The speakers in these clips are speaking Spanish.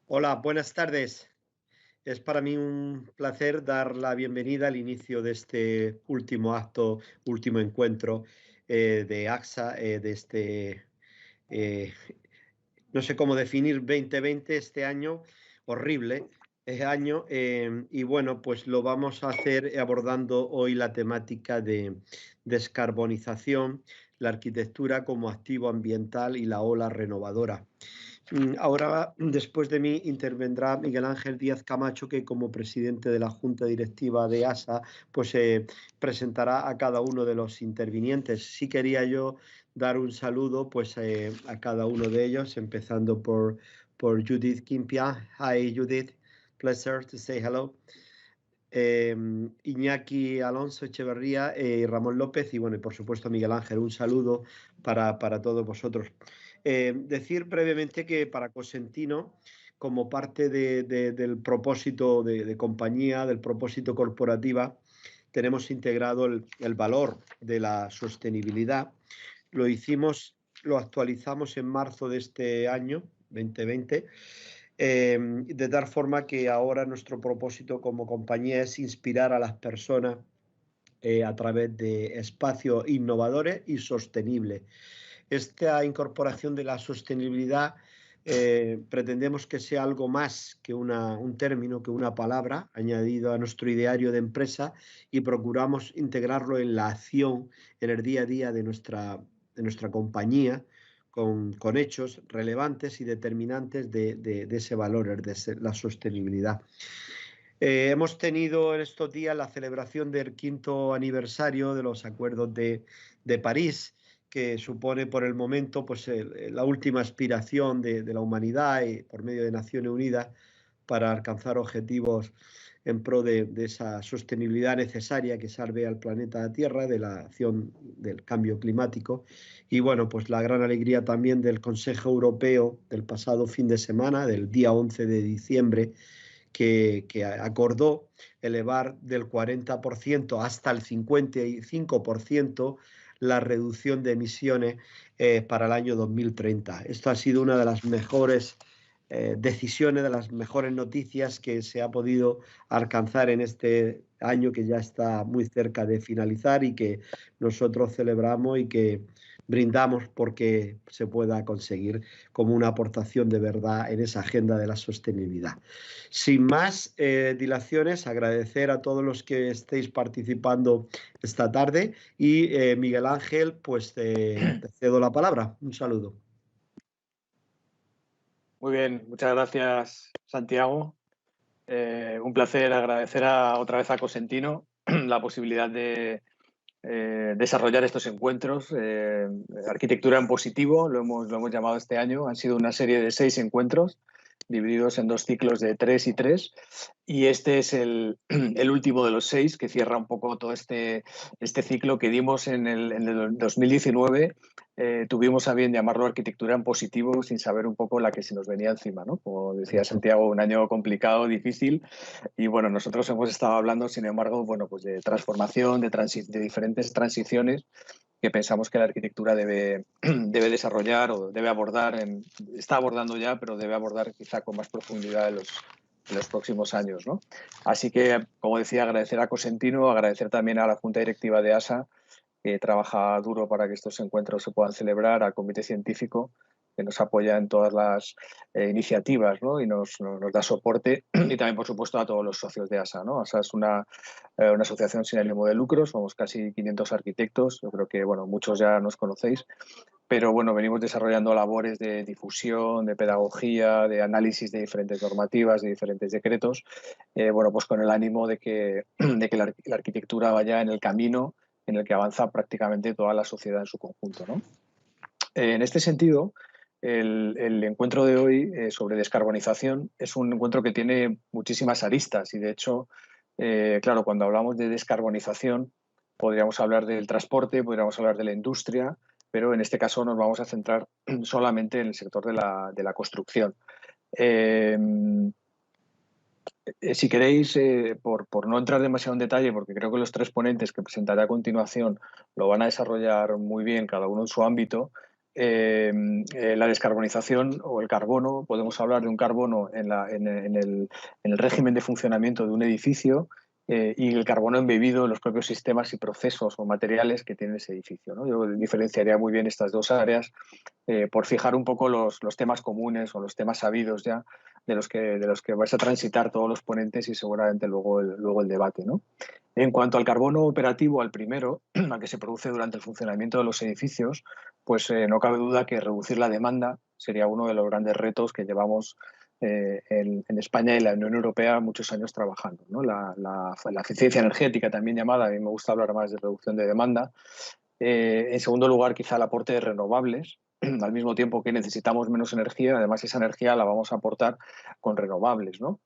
Hola, buenas tardes. Es para mí un placer dar la bienvenida al inicio de este último acto, último encuentro de AXA, eh, no sé cómo definir 2020, este año horrible, año, y bueno, pues lo vamos a hacer abordando hoy la temática de descarbonización, la arquitectura como activo ambiental y la ola renovadora. Ahora, después de mí, intervendrá Miguel Ángel Díaz Camacho, que como presidente de la Junta Directiva de ASA, pues presentará a cada uno de los intervinientes. Sí quería yo dar un saludo pues, a cada uno de ellos, empezando por Judith Quimpiá. Hi, Judith. Pleasure to say hello. Iñaki Alonso Echeverría y Ramón López y bueno, y por supuesto Miguel Ángel, un saludo para todos vosotros. Decir brevemente que para Cosentino, como parte del propósito de compañía, del propósito corporativa, tenemos integrado el valor de la sostenibilidad. Lo hicimos, lo actualizamos en marzo de este año, 2020, de tal forma que ahora nuestro propósito como compañía es inspirar a las personas a través de espacios innovadores y sostenibles. Esta incorporación de la sostenibilidad pretendemos que sea algo más que un término, que una palabra añadido a nuestro ideario de empresa y procuramos integrarlo en la acción, en el día a día de nuestra compañía, con hechos relevantes y determinantes de ese valor, la sostenibilidad. Hemos tenido en estos días la celebración del 5º aniversario de los acuerdos de París, que supone por el momento pues, la última aspiración de la humanidad y por medio de Naciones Unidas para alcanzar objetivos en pro de esa sostenibilidad necesaria que salve al planeta Tierra de la acción del cambio climático. Y bueno, pues la gran alegría también del Consejo Europeo del pasado fin de semana, del día 11 de diciembre, que acordó elevar del 40% hasta el 55% la reducción de emisiones para el año 2030. Esto ha sido una de las mejores decisiones, de las mejores noticias que se ha podido alcanzar en este año que ya está muy cerca de finalizar y que nosotros celebramos y que brindamos porque se pueda conseguir como una aportación de verdad en esa agenda de la sostenibilidad. Sin más dilaciones, agradecer a todos los que estéis participando esta tarde y Miguel Ángel, pues te cedo la palabra. Un saludo. Muy bien, muchas gracias, Santiago. Un placer agradecer otra vez a Cosentino la posibilidad de desarrollar estos encuentros. Arquitectura en positivo, lo hemos llamado este año. Han sido una serie de 6 encuentros divididos en 2 ciclos de 3 y 3. Y este es el último de los 6 que cierra un poco todo este ciclo que dimos en el 2019. Tuvimos a bien llamarlo arquitectura en positivo sin saber un poco la que se nos venía encima, ¿no? Como decía Santiago, un año complicado, difícil. Y bueno, nosotros hemos estado hablando, sin embargo, bueno, pues de transformación, de diferentes transiciones que pensamos que la arquitectura debe desarrollar o debe abordar, está abordando ya, pero debe abordar quizá con más profundidad en los próximos años, ¿no? Así que, como decía, agradecer a Cosentino, agradecer también a la Junta Directiva de ASA, que trabaja duro para que estos encuentros se puedan celebrar, al Comité Científico, que nos apoya en todas las iniciativas, ¿no? Y nos da soporte, y también, por supuesto, a todos los socios de ASA, ¿no? ASA es una asociación sin ánimo de lucro, somos casi 500 arquitectos, yo creo que bueno, muchos ya nos conocéis, pero bueno, venimos desarrollando labores de difusión, de pedagogía, de análisis de diferentes normativas, de diferentes decretos, bueno, pues con el ánimo de que la arquitectura vaya en el camino en el que avanza prácticamente toda la sociedad en su conjunto, ¿no? En este sentido, el encuentro de hoy sobre descarbonización es un encuentro que tiene muchísimas aristas y, de hecho, claro, cuando hablamos de descarbonización podríamos hablar del transporte, podríamos hablar de la industria, pero en este caso nos vamos a centrar solamente en el sector de la construcción. Si queréis, por no entrar demasiado en detalle, porque creo que los 3 ponentes que presentaré a continuación lo van a desarrollar muy bien, cada uno en su ámbito, la descarbonización o el carbono. Podemos hablar de un carbono en el régimen de funcionamiento de un edificio y el carbono embebido en los propios sistemas y procesos o materiales que tiene ese edificio, ¿no? Yo diferenciaría muy bien estas dos áreas por fijar un poco los temas comunes o los temas sabidos ya de los que vais a transitar todos los ponentes y seguramente luego el debate, ¿no? En cuanto al carbono operativo, al primero, al que se produce durante el funcionamiento de los edificios, pues no cabe duda que reducir la demanda sería uno de los grandes retos que llevamos en España y la Unión Europea muchos años trabajando, ¿no? La eficiencia energética, también llamada, a mí me gusta hablar más de reducción de demanda. En segundo lugar, quizá el aporte de renovables, al mismo tiempo que necesitamos menos energía, además esa energía la vamos a aportar con renovables, ¿no?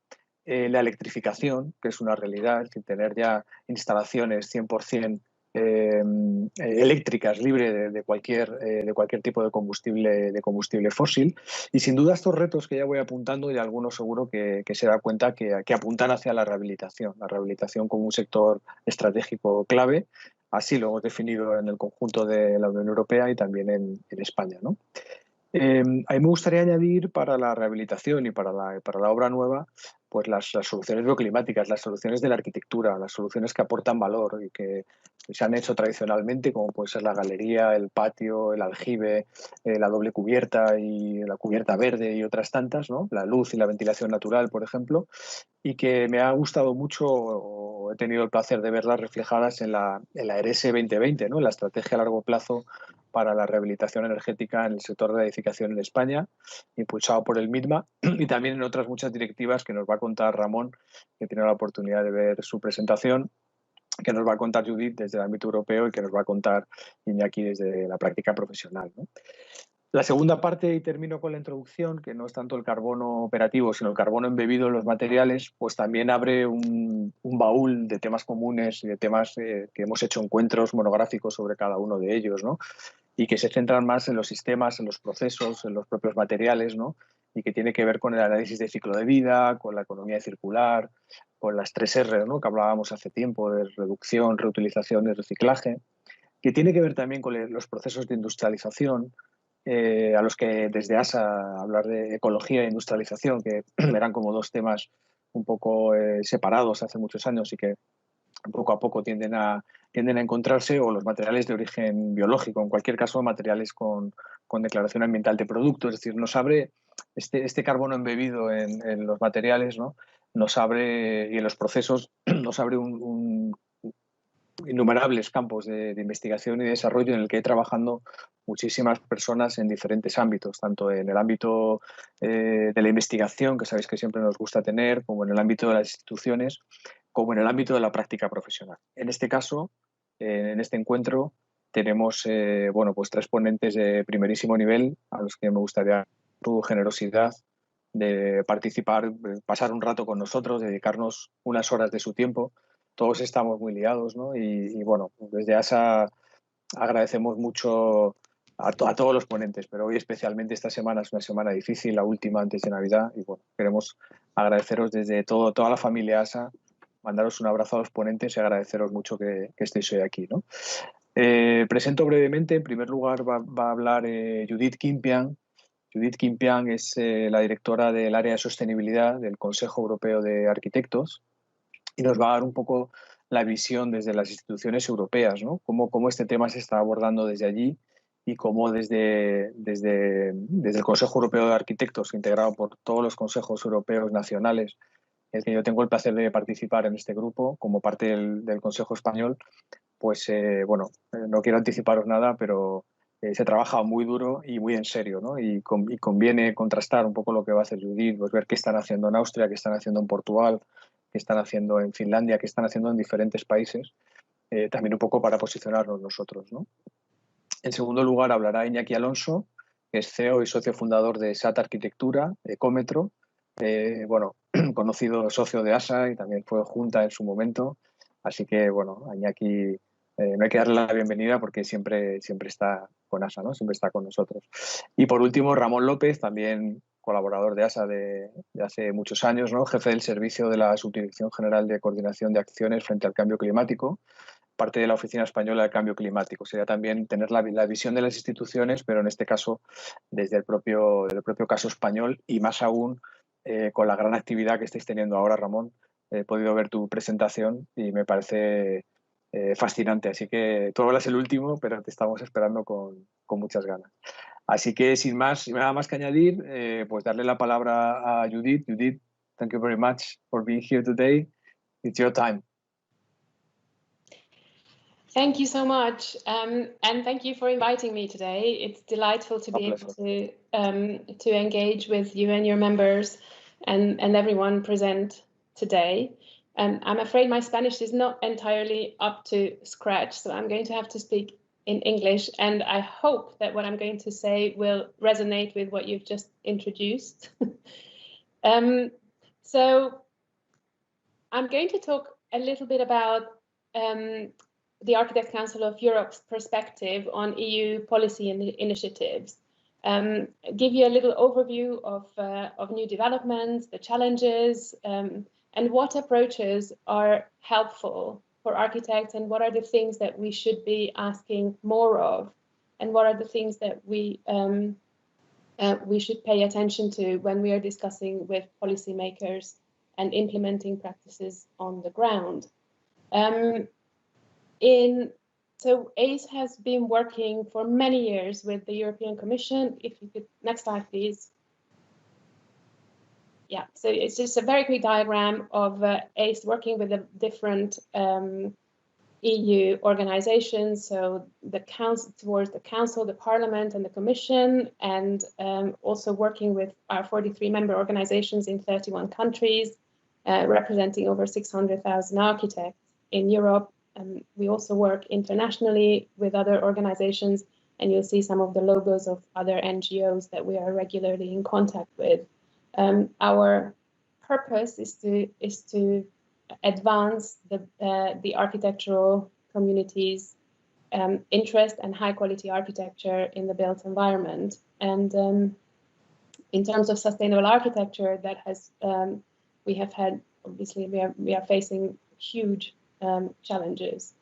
La electrificación, que es una realidad, es decir, tener ya instalaciones 100% eléctricas, libre de cualquier tipo de combustible fósil. Y sin duda estos retos que ya voy apuntando, y algunos seguro que se da cuenta que apuntan hacia la rehabilitación como un sector estratégico clave. Así lo hemos definido en el conjunto de la Unión Europea y también en España, ¿no? A mí me gustaría añadir para la rehabilitación y para la obra nueva, pues las soluciones bioclimáticas, las soluciones de la arquitectura, las soluciones que aportan valor y que se han hecho tradicionalmente, como puede ser la galería, el patio, el aljibe, la doble cubierta y la cubierta verde y otras tantas, ¿no? La luz y la ventilación natural, por ejemplo, y que me ha gustado mucho, o he tenido el placer de verlas reflejadas en la ERES 2020, ¿no? En la estrategia a largo plazo para la rehabilitación energética en el sector de la edificación en España, impulsado por el MIDMA, y también en otras muchas directivas que nos va a contar Ramón, que tiene la oportunidad de ver su presentación, que nos va a contar Judith desde el ámbito europeo y que nos va a contar Iñaki desde la práctica profesional, ¿no? La segunda parte, y termino con la introducción, que no es tanto el carbono operativo, sino el carbono embebido en los materiales, pues también abre un baúl de temas comunes y de temas que hemos hecho encuentros monográficos sobre cada uno de ellos, ¿no? Y que se centran más en los sistemas, en los procesos, en los propios materiales, ¿no? Y que tiene que ver con el análisis de ciclo de vida, con la economía circular, con las 3R, ¿no? Que hablábamos hace tiempo, de reducción, reutilización y reciclaje, que tiene que ver también con los procesos de industrialización, a los que desde ASA hablar de ecología e industrialización, que eran como dos temas un poco separados hace muchos años y que poco a poco tienden a encontrarse, o los materiales de origen biológico, en cualquier caso materiales con declaración ambiental de producto. Es decir, nos abre este carbono embebido en los materiales, ¿no? Nos abre, y en los procesos, nos abre innumerables campos de investigación y desarrollo en el que he trabajando muchísimas personas en diferentes ámbitos, tanto en el ámbito de la investigación, que sabéis que siempre nos gusta tener, como en el ámbito de las instituciones, como en el ámbito de la práctica profesional. En este caso, en este encuentro, tenemos bueno, pues 3 ponentes de primerísimo nivel a los que me gustaría tu generosidad de participar, pasar un rato con nosotros, dedicarnos unas horas de su tiempo. Todos estamos muy liados, ¿no? Y bueno, desde ASA agradecemos mucho a todos los ponentes, pero hoy especialmente esta semana es una semana difícil, la última antes de Navidad, y bueno, queremos agradeceros desde toda la familia ASA, mandaros un abrazo a los ponentes y agradeceros mucho que estéis hoy aquí, ¿no? Presento brevemente. En primer lugar va a hablar Judith Quimpian. Judith Quimpian es la directora del área de sostenibilidad del Consejo Europeo de Arquitectos, y nos va a dar un poco la visión desde las instituciones europeas, ¿no? Cómo este tema se está abordando desde allí y cómo desde el Consejo Europeo de Arquitectos, integrado por todos los consejos europeos nacionales, en el que yo tengo el placer de participar en este grupo como parte del Consejo Español, pues bueno, no quiero anticiparos nada, pero se trabaja muy duro y muy en serio, ¿no? Y conviene contrastar un poco lo que va a hacer Judith, pues ver qué están haciendo en Austria, qué están haciendo en Portugal, qué están haciendo en Finlandia, qué están haciendo en diferentes países, también un poco para posicionarnos nosotros, ¿no? En segundo lugar hablará Iñaki Alonso, que es CEO y socio fundador de SAT Arquitectura, Ecómetro, bueno, conocido socio de ASA y también fue junta en su momento. Así que, bueno, a Iñaki no hay que darle la bienvenida porque siempre está con ASA, ¿no? Siempre está con nosotros. Y por último, Ramón López, también colaborador de ASA de hace muchos años, ¿no? Jefe del servicio de la Subdirección General de Coordinación de Acciones frente al Cambio Climático, parte de la Oficina Española del Cambio Climático. Sería también tener la visión de las instituciones, pero en este caso desde el propio caso español y más aún con la gran actividad que estáis teniendo ahora, Ramón. He podido ver tu presentación y me parece fascinante. Así que tú hablas el último, pero te estamos esperando con muchas ganas. Así que sin nada más que añadir, pues darle la palabra a Judith. Judith, thank you very much for being here today. It's your time. Thank you so much, and thank you for inviting me today. It's delightful to be able to engage with you and your members and everyone present today. I'm afraid my Spanish is not entirely up to scratch, so I'm going to have to speak in English, and I hope that what I'm going to say will resonate with what you've just introduced. So I'm going to talk a little bit about the Architects Council of Europe's perspective on EU policy initiatives, give you a little overview of new developments, the challenges, and what approaches are helpful for architects, and what are the things that we should be asking more of, and what are the things that we should pay attention to when we are discussing with policymakers and implementing practices on the ground. So ACE has been working for many years with the European Commission. If you could, next slide, please. Yeah, so it's just a very quick diagram of ACE working with the different EU organizations, so the council, towards the Council, the Parliament, and the Commission, and also working with our 43 member organizations in 31 countries, representing over 600,000 architects in Europe. We also work internationally with other organizations, and you'll see some of the logos of other NGOs that we are regularly in contact with. Our purpose is to advance the architectural community's interest and high quality architecture in the built environment. And in terms of sustainable architecture, that has we have had, obviously we are facing huge challenges,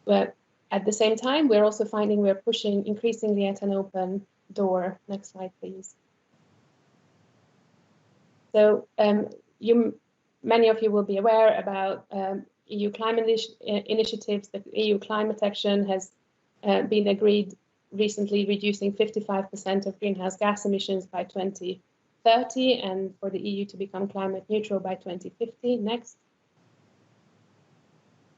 but at the same time we're also finding we're pushing increasingly at an open door. Next slide, please. So many of you will be aware about EU climate initiatives. The EU climate action has been agreed recently, reducing 55% of greenhouse gas emissions by 2030, and for the EU to become climate neutral by 2050. Next.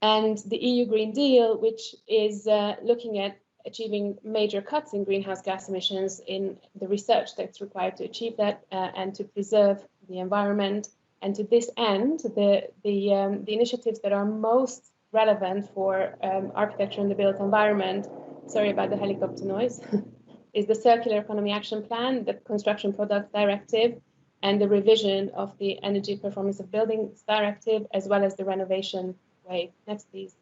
And the EU Green Deal, which is looking at achieving major cuts in greenhouse gas emissions in the research that's required to achieve that and to preserve the environment. And to this end, the initiatives that are most relevant for architecture in the built environment, sorry about the helicopter noise, is the Circular Economy Action Plan, the Construction Products Directive, and the revision of the Energy Performance of Buildings Directive, as well as the Renovation Wave. Next, please.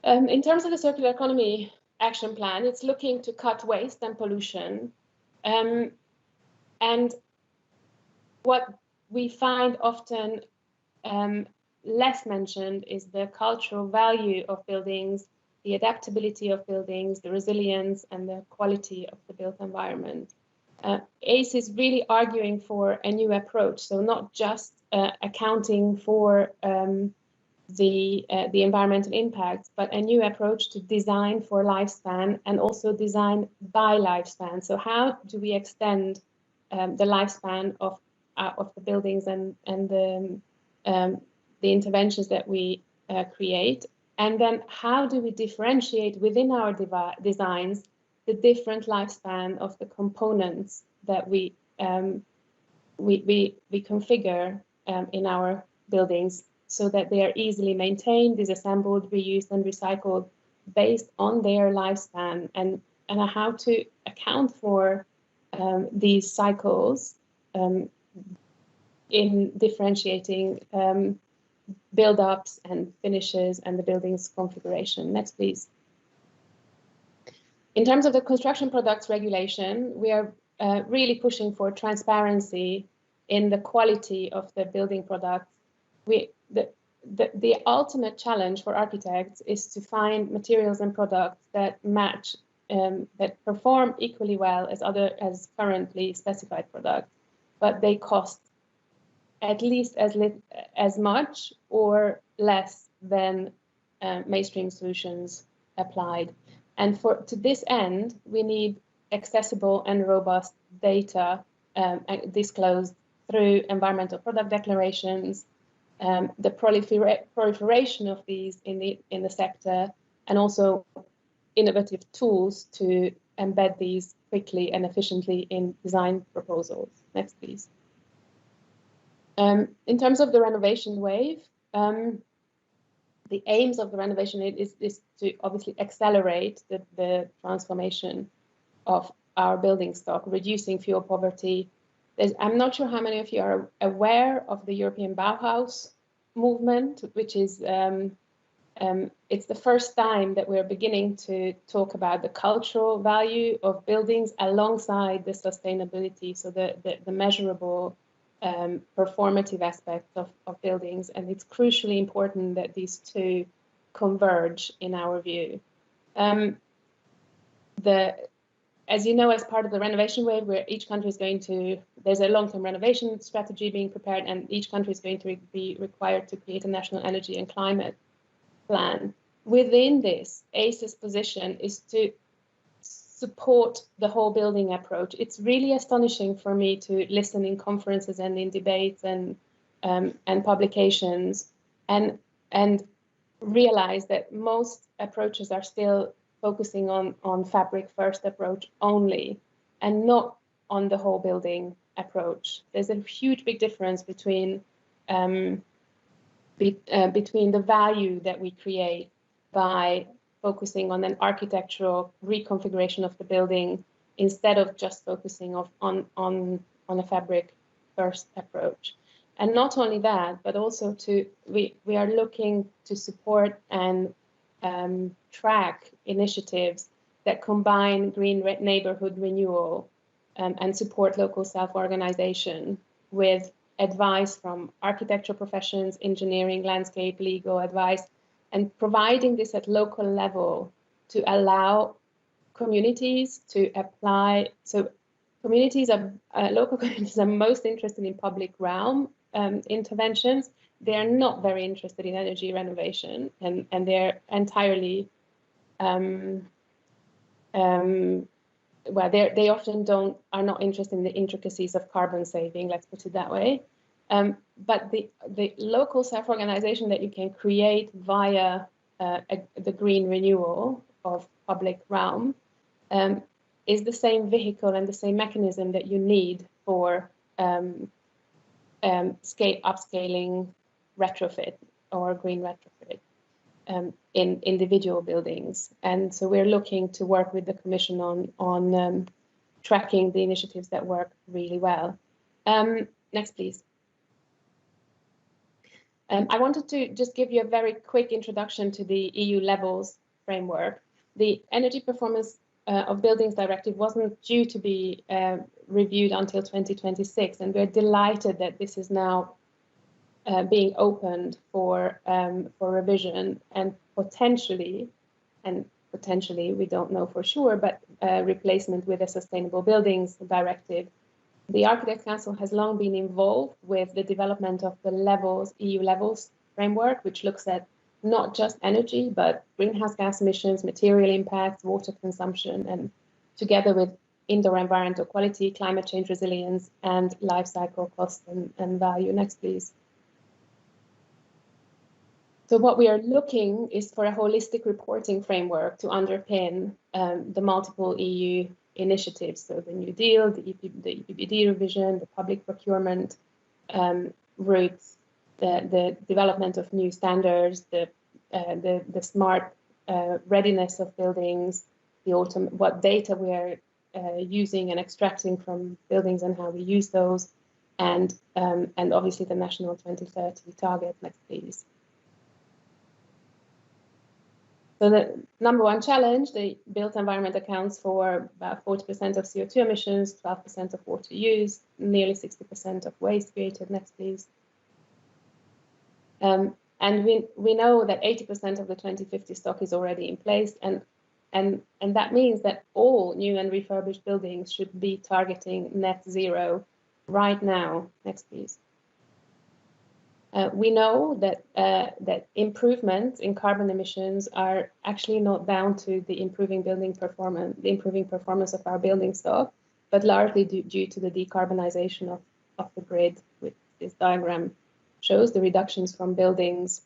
In terms of the Circular Economy Action Plan, it's looking to cut waste and pollution. And what we find often less mentioned is the cultural value of buildings, the adaptability of buildings, the resilience, and the quality of the built environment. ACE is really arguing for a new approach, so not just accounting for the environmental impacts, but a new approach to design for lifespan and also design by lifespan. So how do we extend the lifespan of the buildings and the interventions that we create? And then how do we differentiate within our designs the different lifespan of the components that we configure in our buildings, so that they are easily maintained, disassembled, reused, and recycled based on their lifespan, and how to account for these cycles in differentiating build-ups and finishes and the building's configuration. Next, please. In terms of the construction products regulation, we are really pushing for transparency in the quality of the building products. the ultimate challenge for architects is to find materials and products that match, that perform equally well as currently specified products, but they cost at least as much or less than mainstream solutions applied. And to this end, we need accessible and robust data disclosed through environmental product declarations, the proliferation of these in the sector, and also innovative tools to embed these quickly and efficiently in design proposals. Next, please. In terms of the renovation wave, the aims of the renovation is to obviously accelerate the transformation of our building stock, reducing fuel poverty. I'm not sure how many of you are aware of the European Bauhaus movement, which is, it's the first time that we're beginning to talk about the cultural value of buildings alongside the sustainability, so the measurable performative aspects of buildings. And it's crucially important that these two converge in our view. As you know, as part of the renovation wave, where each country is going to, there's a long-term renovation strategy being prepared, and each country is going to be required to create a national energy and climate plan. Within this, ACE's position is to support the whole building approach. It's really astonishing for me to listen in conferences and in debates and publications and realize that most approaches are still focusing on fabric first approach only and not on the whole building approach. There's a huge big difference between the value that we create by focusing on an architectural reconfiguration of the building instead of just focusing on a fabric first approach. And not only that, but also we are looking to support and track initiatives that combine green neighborhood renewal and support local self-organization with advice from architectural professions, engineering, landscape, legal advice, and providing this at local level to allow communities to apply. So local communities are most interested in public realm interventions. They're not very interested in energy renovation, and they're entirely, well, they often are not interested in the intricacies of carbon saving, let's put it that way. But the local self-organization that you can create via the green renewal of public realm is the same vehicle and the same mechanism that you need for upscaling retrofit or green retrofit in individual buildings. And so we're looking to work with the Commission on tracking the initiatives that work really well. Next, please. I wanted to just give you a very quick introduction to the EU levels framework. The Energy Performance of Buildings Directive wasn't due to be reviewed until 2026, and we're delighted that this is now being opened for revision and potentially, we don't know for sure, but replacement with a Sustainable Buildings Directive. The Architects Council has long been involved with the development of the EU levels framework, which looks at not just energy, but greenhouse gas emissions, material impacts, water consumption, and together with indoor environmental quality, climate change resilience, and life cycle cost and value. Next, please. So what we are looking is for a holistic reporting framework to underpin the multiple EU initiatives, so the New Deal, the EPBD revision, the public procurement routes, the development of new standards, the smart readiness of buildings, what data we are using and extracting from buildings and how we use those, and obviously the national 2030 target. Next, please. So the number one challenge, the built environment accounts for about 40% of CO2 emissions, 12% of water use, nearly 60% of waste created. Next, please. And we know that 80% of the 2050 stock is already in place, and that means that all new and refurbished buildings should be targeting net zero right now. Next, please. We know that that improvements in carbon emissions are actually not down to the improving performance of our building stock, but largely due to the decarbonization of the grid, which this diagram shows. The reductions from buildings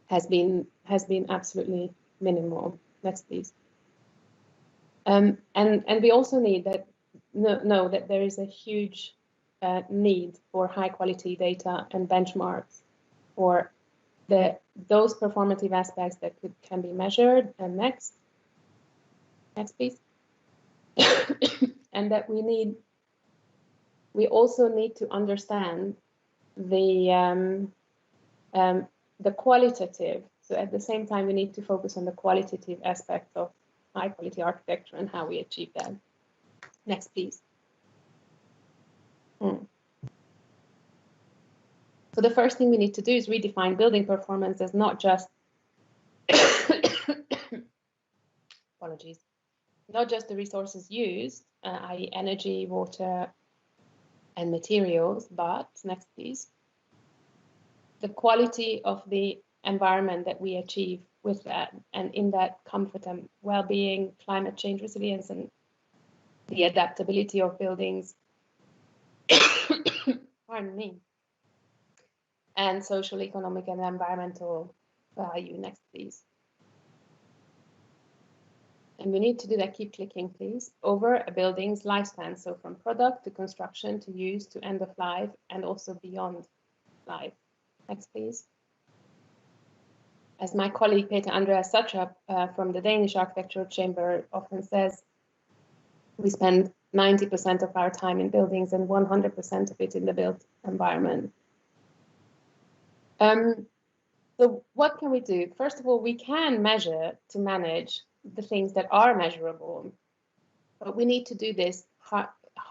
has been absolutely minimal. Next, please. And we also need that know that there is a huge need for high quality data and benchmarks for those performative aspects that can be measured. And next please. And that we also need to understand the qualitative. So at the same time, we need to focus on the qualitative aspects of high quality architecture and how we achieve that. Next, please. So the first thing we need to do is redefine building performance as not just apologies, not just the resources used, i.e. energy, water, and materials, but next please, the quality of the environment that we achieve with that, and in that comfort and well-being, climate change resilience, and the adaptability of buildings, pardon me, and social, economic, and environmental value. Next, please. And we need to do that, keep clicking, please, over a building's lifespan. So from product to construction to use to end of life, and also beyond life. Next, please. As my colleague Peter Andreas Suttrup from the Danish Architectural Chamber often says, we spend 90% of our time in buildings and 100% of it in the built environment. So what can we do? First of all, we can measure to manage the things that are measurable, but we need to do this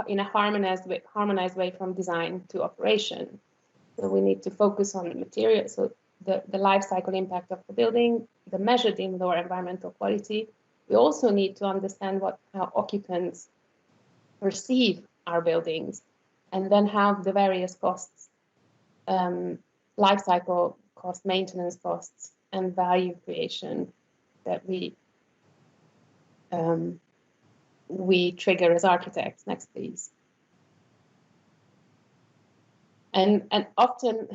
in a harmonized way from design to operation. So we need to focus on the material, so the life cycle impact of the building, the measured indoor environmental quality. We also need to understand how occupants perceive our buildings, and then have the various costs, life cycle cost, maintenance costs, and value creation that we trigger as architects. Next, please. And often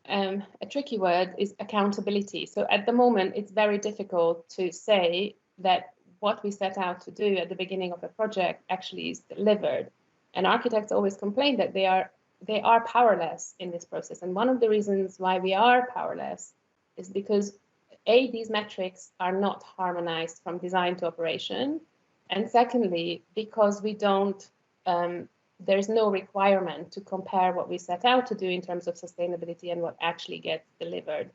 a tricky word is accountability. So at the moment, it's very difficult to say that what we set out to do at the beginning of a project actually is delivered. And architects always complain that they are powerless in this process. And one of the reasons why we are powerless is because A, these metrics are not harmonized from design to operation. And secondly, because we don't, there's no requirement to compare what we set out to do in terms of sustainability and what actually gets delivered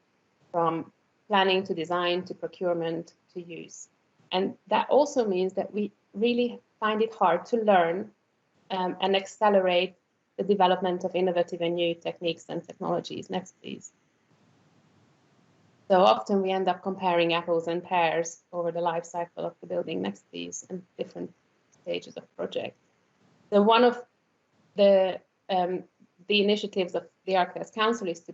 from planning to design to procurement to use. And that also means that we really find it hard to learn and accelerate the development of innovative and new techniques and technologies. Next, please. So often we end up comparing apples and pears over the life cycle of the building. Next, please, and different stages of project. So one of the initiatives of the Architects Council is to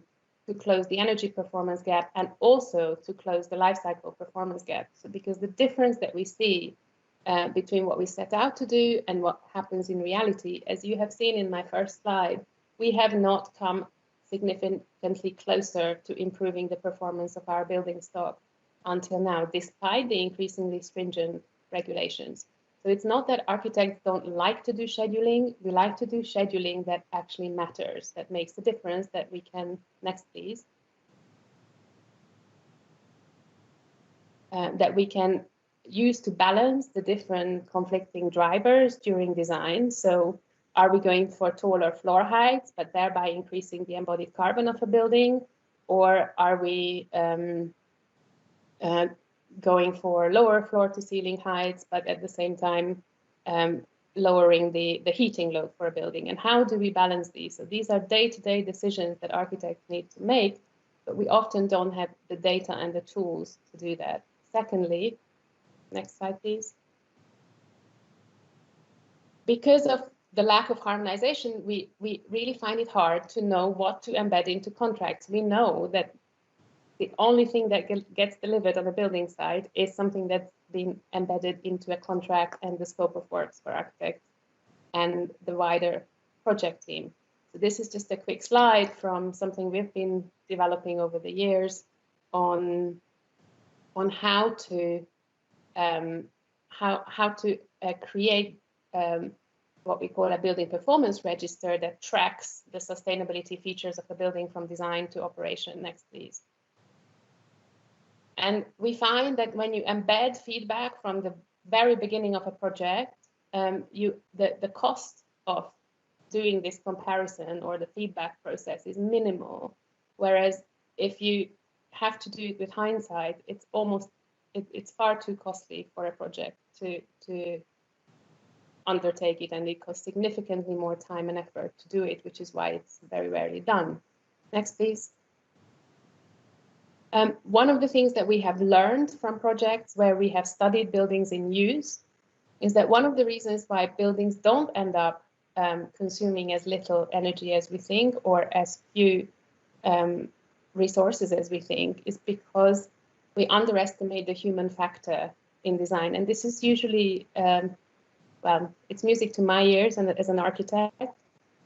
close the energy performance gap and also to close the life cycle performance gap. So because the difference that we see between what we set out to do and what happens in reality, as you have seen in my first slide, we have not come significantly closer to improving the performance of our building stock until now, despite the increasingly stringent regulations. So it's not that architects don't like to do scheduling, we like to do scheduling that actually matters, that makes a difference, that we can, next please, that we can use to balance the different conflicting drivers during design. So are we going for taller floor heights, but thereby increasing the embodied carbon of a building? Or are we going for lower floor to ceiling heights, but at the same time lowering the heating load for a building? And how do we balance these? So these are day-to-day decisions that architects need to make but we often don't have the data and the tools to do that. Secondly, next slide, please. Because of the lack of harmonization, we really find it hard to know what to embed into contracts. We know that the only thing that gets delivered on the building side is something that's been embedded into a contract and the scope of works for architects and the wider project team. So this is just a quick slide from something we've been developing over the years on how to create what we call a building performance register that tracks the sustainability features of a building from design to operation. Next, please. And we find that when you embed feedback from the very beginning of a project, the cost of doing this comparison or the feedback process is minimal. Whereas if you have to do it with hindsight, it's far too costly for a project to undertake it, and it costs significantly more time and effort to do it, which is why it's very rarely done. Next, please. One of the things that we have learned from projects where we have studied buildings in use is that one of the reasons why buildings don't end up consuming as little energy as we think, or as few resources as we think, is because we underestimate the human factor in design. And this is usually, well, it's music to my ears and as an architect,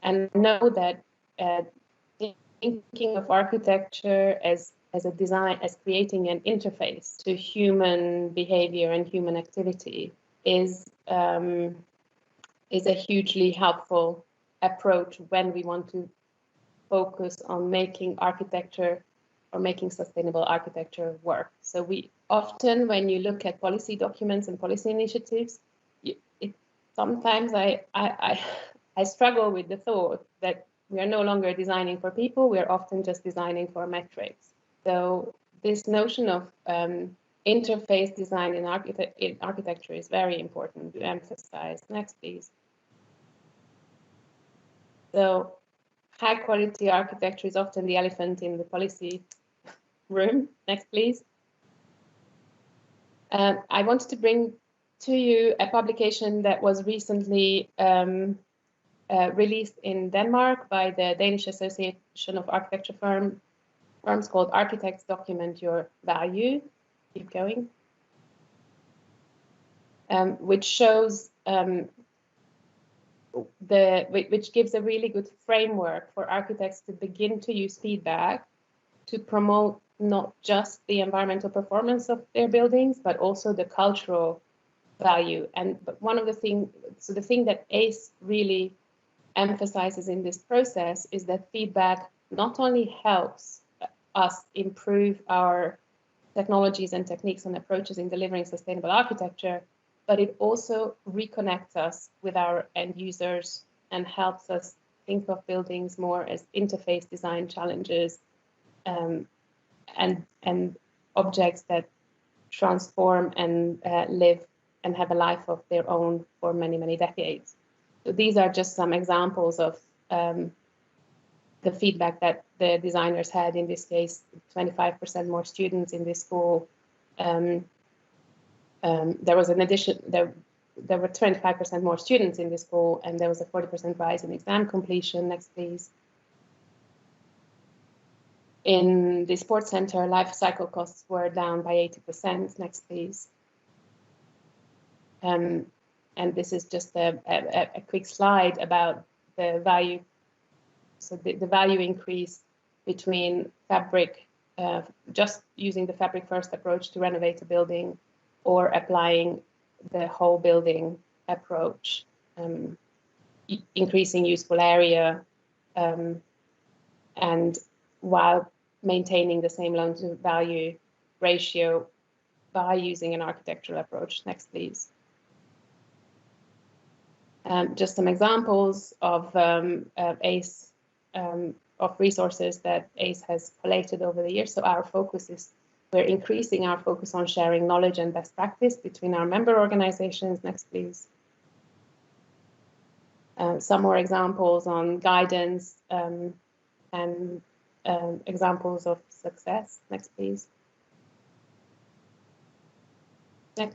and know that thinking of architecture as a design, as creating an interface to human behavior and human activity is a hugely helpful approach when we want to focus on making architecture or making sustainable architecture work. So we often, when you look at policy documents and policy initiatives, sometimes I struggle with the thought that we are no longer designing for people, we are often just designing for metrics. So this notion of interface design in architecture is very important to emphasize. Next, please. So high quality architecture is often the elephant in the policy room. Next, please. I wanted to bring to you a publication that was recently released in Denmark by the Danish Association of Architecture Firms called Architects Document Your Value. Keep going. Which shows which gives a really good framework for architects to begin to use feedback to promote not just the environmental performance of their buildings, but also the cultural value. But one of the things, so the thing that ACE really emphasizes in this process is that feedback not only helps us improve our technologies and techniques and approaches in delivering sustainable architecture, but it also reconnects us with our end users and helps us think of buildings more as interface design challenges and objects that transform and live and have a life of their own for many, many decades. So these are just some examples of the feedback that the designers had. In this case, 25% more students in this school. There was an addition, there were 25% more students in this school, and there was a 40% rise in exam completion. Next, please. In the sports center, life cycle costs were down by 80%. Next, please. And this is just a quick slide about the value. So the value increase between fabric, just using the fabric first approach to renovate a building, or applying the whole building approach, increasing useful area, and while maintaining the same loan to value ratio by using an architectural approach. Next, please. Just some examples of ACE, of resources that ACE has collated over the years. So our focus is, we're increasing our focus on sharing knowledge and best practice between our member organizations. Next, please. Some more examples on guidance and examples of success. Next, please. Yeah.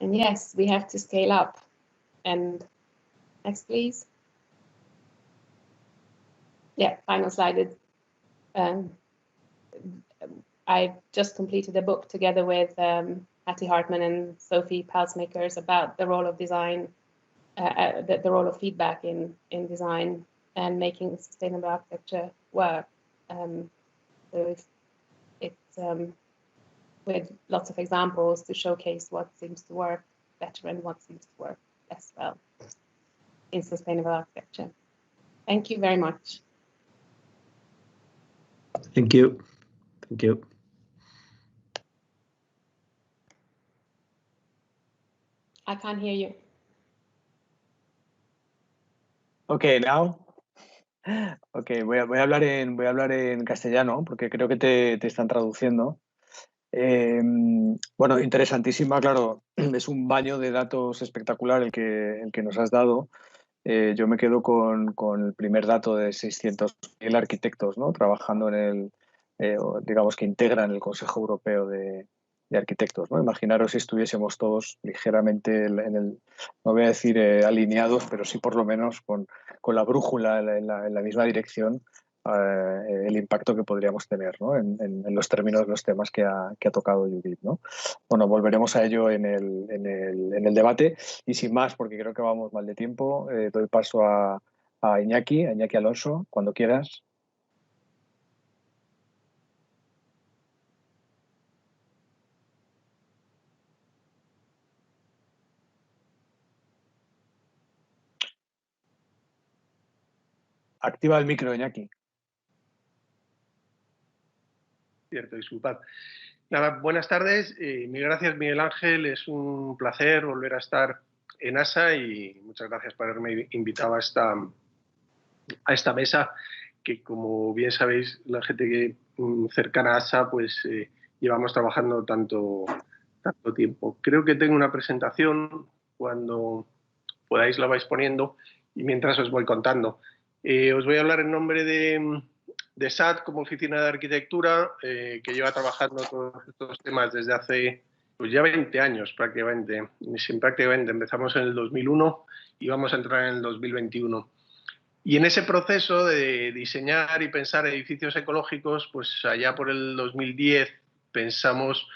And yes, we have to scale up. And next, please. Yeah, final slide. I just completed a book together with Hattie Hartman and Sophie Palsmakers about the role of design, the role of feedback in design and making sustainable architecture work. So it's with lots of examples to showcase what seems to work better and what seems to work less well in sustainable architecture. Thank you very much. Thank you. Thank you. I can't hear you. Okay, now. Okay, voy a hablar en castellano porque creo que te están traduciendo. Bueno, interesantísima, claro, es un baño de datos espectacular el que nos has dado. Yo me quedo con el primer dato de 600.000 arquitectos, ¿no? Trabajando en digamos que integran el Consejo Europeo de Arquitectos, ¿no? Imaginaros si estuviésemos todos ligeramente no voy a decir alineados, pero sí por lo menos con la brújula en la misma dirección, el impacto que podríamos tener, ¿no? en los términos de los temas que ha tocado Judith, ¿no? Bueno, volveremos a ello en el debate y sin más, porque creo que vamos mal de tiempo, doy paso a Iñaki Alonso, cuando quieras. Activa el micro, Iñaki. Cierto, disculpad. Nada, buenas tardes. Mil gracias, Miguel Ángel. Es un placer volver a estar en ASA y muchas gracias por haberme invitado a esta mesa que, como bien sabéis, la gente que cercana a ASA, pues llevamos trabajando tanto tiempo. Creo que tengo una presentación, cuando podáis la vais poniendo y mientras os voy contando. Os voy a hablar en nombre de SAT como oficina de arquitectura, que lleva trabajando todos estos temas desde hace pues ya 20 años prácticamente. Empezamos en el 2001 y vamos a entrar en el 2021. Y en ese proceso de diseñar y pensar edificios ecológicos, pues allá por el 2010 pensamos,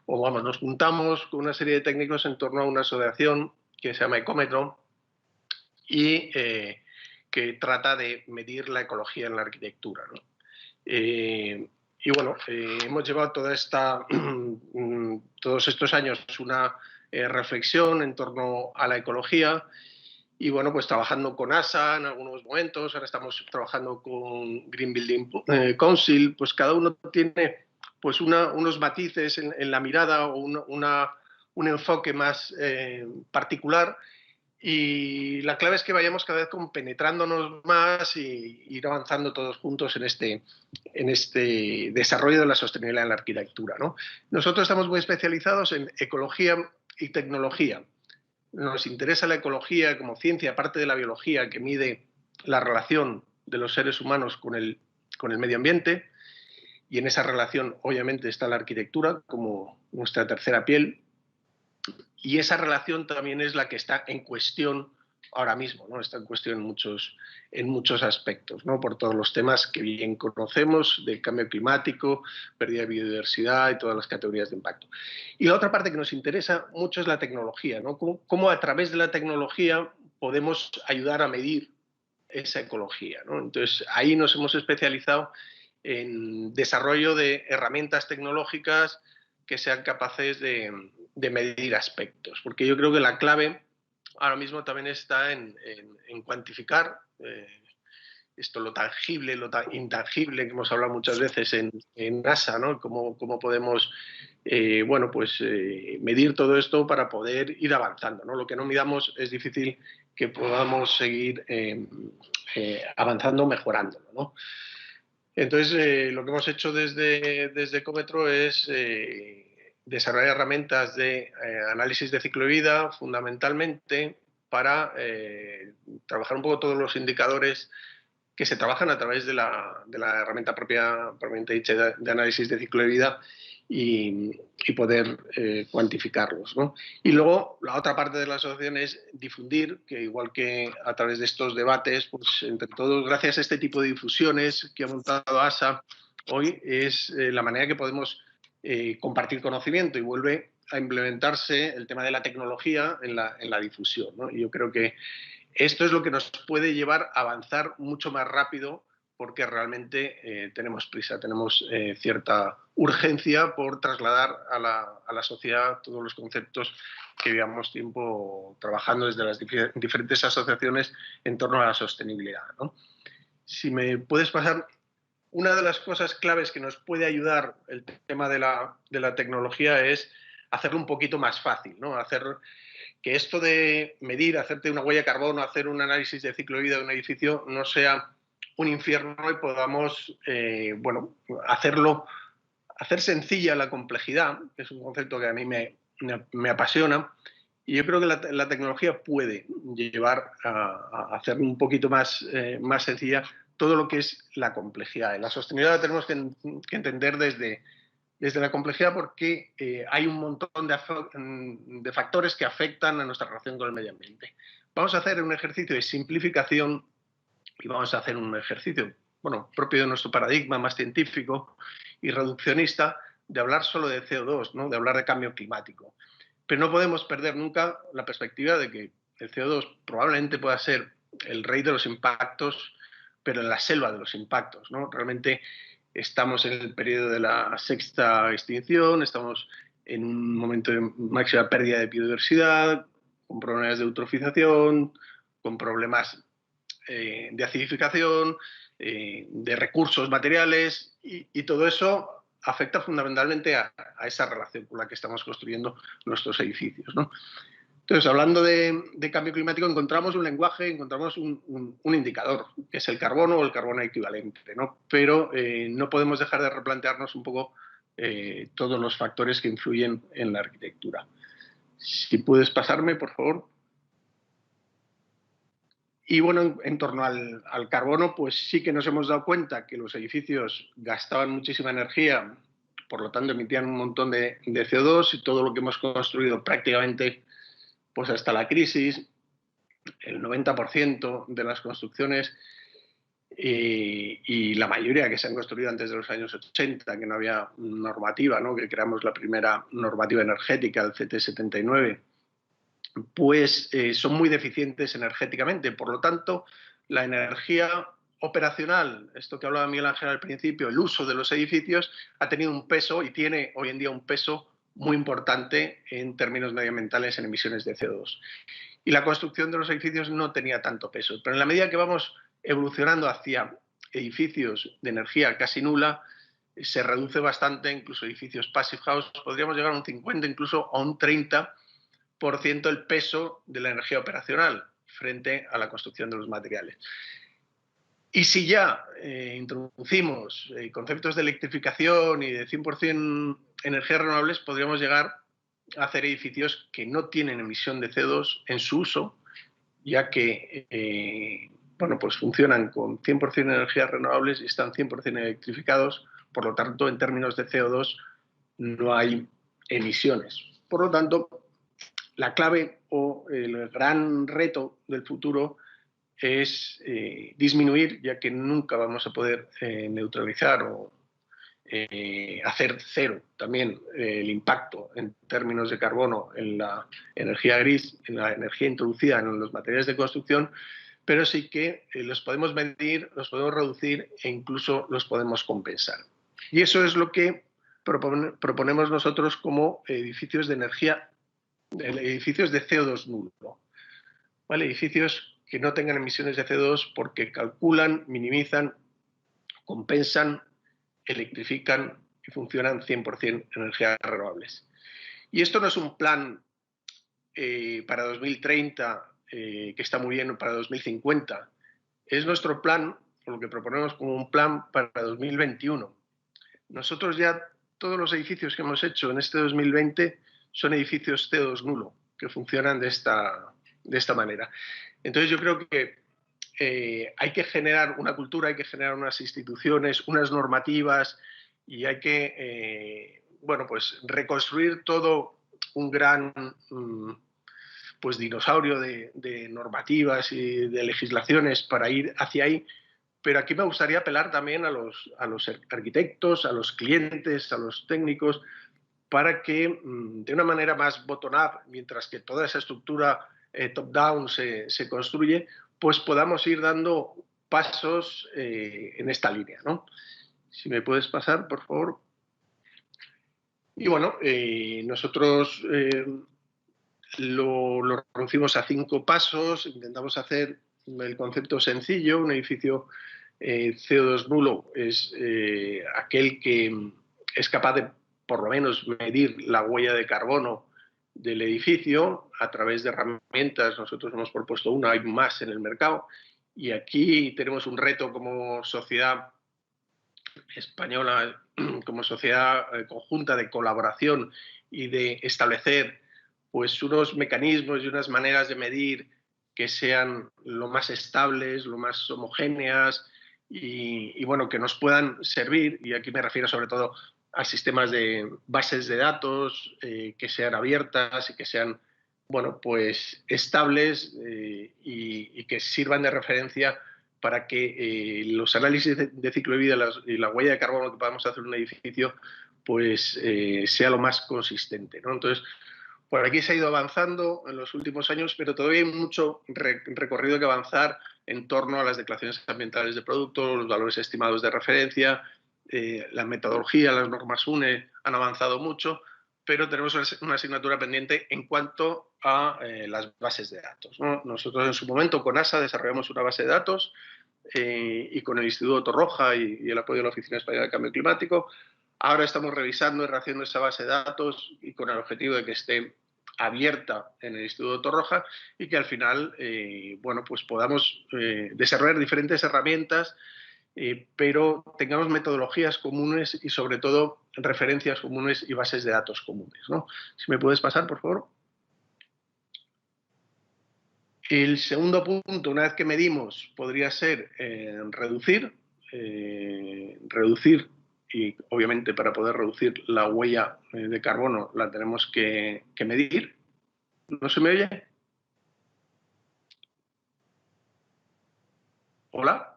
nos juntamos con una serie de técnicos en torno a una asociación que se llama Ecómetro y que trata de medir la ecología en la arquitectura, ¿no? Y bueno, hemos llevado todos estos años una reflexión en torno a la ecología y bueno, pues trabajando con ASA en algunos momentos, ahora estamos trabajando con Green Building Council, pues cada uno tiene pues unos matices en la mirada o un enfoque más particular. Y la clave es que vayamos cada vez compenetrándonos más y ir avanzando todos juntos en este desarrollo de la sostenibilidad en la arquitectura, ¿no? Nosotros estamos muy especializados en ecología y tecnología. Nos interesa la ecología como ciencia, aparte de la biología, que mide la relación de los seres humanos con el medio ambiente. Y en esa relación, obviamente, está la arquitectura como nuestra tercera piel. Y esa relación también es la que está en cuestión ahora mismo, ¿no? Está en cuestión en muchos aspectos, ¿no? Por todos los temas que bien conocemos, del cambio climático, pérdida de biodiversidad y todas las categorías de impacto. Y la otra parte que nos interesa mucho es la tecnología, ¿no? Cómo a través de la tecnología podemos ayudar a medir esa ecología, ¿no? Entonces, ahí nos hemos especializado en desarrollo de herramientas tecnológicas que sean capaces de medir aspectos, porque yo creo que la clave ahora mismo también está en cuantificar esto, lo tangible, lo intangible, que hemos hablado muchas veces en ASA, ¿no? Cómo podemos medir todo esto para poder ir avanzando, ¿no? Lo que no midamos es difícil que podamos seguir avanzando, mejorándolo, ¿no? Entonces, lo que hemos hecho desde Ecómetro es desarrollar herramientas de análisis de ciclo de vida, fundamentalmente para trabajar un poco todos los indicadores que se trabajan a través de la herramienta propiamente dicha de análisis de ciclo de vida y poder cuantificarlos, ¿no? Y luego la otra parte de la asociación es difundir, que igual que a través de estos debates, pues entre todos, gracias a este tipo de difusiones que ha montado ASA hoy, es la manera que podemos compartir conocimiento, y vuelve a implementarse el tema de la tecnología en la difusión, ¿no? Y yo creo que esto es lo que nos puede llevar a avanzar mucho más rápido, porque realmente tenemos prisa, tenemos cierta urgencia por trasladar a la sociedad todos los conceptos que llevamos tiempo trabajando desde las diferentes asociaciones en torno a la sostenibilidad, ¿no? Si me puedes pasar, una de las cosas claves que nos puede ayudar el tema de la tecnología es hacerlo un poquito más fácil, ¿no? Hacer que esto de medir, hacerte una huella de carbono, hacer un análisis de ciclo de vida de un edificio no sea un infierno y podamos, bueno, hacer sencilla la complejidad, que es un concepto que a mí me apasiona, y yo creo que la tecnología puede llevar a hacer un poquito más sencilla todo lo que es la complejidad. En la sostenibilidad la tenemos que entender desde la complejidad, porque hay un montón de factores que afectan a nuestra relación con el medio ambiente. Vamos a hacer un ejercicio de simplificación y vamos a hacer un ejercicio, bueno, propio de nuestro paradigma más científico y reduccionista, de hablar solo de CO2, ¿no? De hablar de cambio climático. Pero no podemos perder nunca la perspectiva de que el CO2 probablemente pueda ser el rey de los impactos, pero en la selva de los impactos, ¿no? Realmente estamos en el periodo de la sexta extinción, estamos en un momento de máxima pérdida de biodiversidad, con problemas de eutrofización, con problemas de acidificación, de recursos materiales, y todo eso afecta fundamentalmente a esa relación con la que estamos construyendo nuestros edificios, ¿no? Entonces, hablando de cambio climático, encontramos un lenguaje, encontramos un indicador, que es el carbono o el carbono equivalente, ¿no? Pero no podemos dejar de replantearnos un poco todos los factores que influyen en la arquitectura. Si puedes pasarme, por favor. Y bueno, en torno al carbono, pues sí que nos hemos dado cuenta que los edificios gastaban muchísima energía, por lo tanto emitían un montón de CO2, y todo lo que hemos construido prácticamente, pues hasta la crisis, el 90% de las construcciones y la mayoría que se han construido antes de los años 80, que no había normativa, ¿no? Que creamos la primera normativa energética, el CT79, pues son muy deficientes energéticamente. Por lo tanto, la energía operacional, esto que hablaba Miguel Ángel al principio, el uso de los edificios, ha tenido un peso y tiene hoy en día un peso muy importante en términos medioambientales en emisiones de CO2. Y la construcción de los edificios no tenía tanto peso. Pero en la medida que vamos evolucionando hacia edificios de energía casi nula, se reduce bastante, incluso edificios passive house, podríamos llegar a un 50, incluso a un 30% el peso de la energía operacional frente a la construcción de los materiales. Y si ya introducimos conceptos de electrificación y de 100% energías renovables, podríamos llegar a hacer edificios que no tienen emisión de CO2 en su uso, ya que bueno, pues funcionan con 100% energías renovables y están 100% electrificados. Por lo tanto, en términos de CO2 no hay emisiones. Por lo tanto, la clave o el gran reto del futuro es disminuir, ya que nunca vamos a poder neutralizar o hacer cero también el impacto en términos de carbono en la energía gris, en la energía introducida en los materiales de construcción, pero sí que los podemos medir, los podemos reducir e incluso los podemos compensar. Y eso es lo que proponemos nosotros como edificios de energía, edificios de CO2 nulo, ¿vale? Edificios que no tengan emisiones de CO2 porque calculan, minimizan, compensan, electrifican y funcionan 100% energías renovables. Y esto no es un plan para 2030 que está muy bien para 2050. Es nuestro plan, o lo que proponemos como un plan para 2021. Nosotros ya todos los edificios que hemos hecho en este 2020 son edificios CO2 nulo, que funcionan de esta manera. Entonces yo creo que hay que generar una cultura, hay que generar unas instituciones, unas normativas y hay que, bueno, pues reconstruir todo un gran pues dinosaurio de normativas y de legislaciones para ir hacia ahí. Pero aquí me gustaría apelar también a los arquitectos, a los clientes, a los técnicos, para que de una manera más bottom-up, mientras que toda esa estructura top-down se construye, pues podamos ir dando pasos en esta línea, ¿no? Si me puedes pasar, por favor. Y bueno, nosotros lo reducimos a 5 pasos, intentamos hacer el concepto sencillo. Un edificio CO2 nulo es aquel que es capaz de por lo menos medir la huella de carbono del edificio a través de herramientas. Nosotros hemos propuesto una, hay más en el mercado, y aquí tenemos un reto como sociedad española, como sociedad conjunta de colaboración y de establecer pues unos mecanismos y unas maneras de medir que sean lo más estables, lo más homogéneas y bueno, que nos puedan servir, y aquí me refiero sobre todo a sistemas de bases de datos que sean abiertas y que sean, bueno, pues estables y que sirvan de referencia para que los análisis de ciclo de vida y la huella de carbono que podamos hacer en un edificio pues sea lo más consistente, ¿no? Entonces, por aquí se ha ido avanzando en los últimos años, pero todavía hay mucho recorrido que avanzar en torno a las declaraciones ambientales de productos, los valores estimados de referencia, la metodología, las normas UNE han avanzado mucho, pero tenemos una asignatura pendiente en cuanto a las bases de datos, ¿no? Nosotros en su momento con ASA desarrollamos una base de datos y con el Instituto Torroja y el apoyo de la Oficina Española de Cambio Climático. Ahora estamos revisando y rehaciendo esa base de datos y con el objetivo de que esté abierta en el Instituto Torroja y que al final bueno, pues podamos desarrollar diferentes herramientas, pero tengamos metodologías comunes y sobre todo referencias comunes y bases de datos comunes, ¿no? Si me puedes pasar, por favor. El segundo punto, una vez que medimos, podría ser reducir y obviamente para poder reducir la huella de carbono la tenemos que medir. ¿No se me oye? ¿Hola?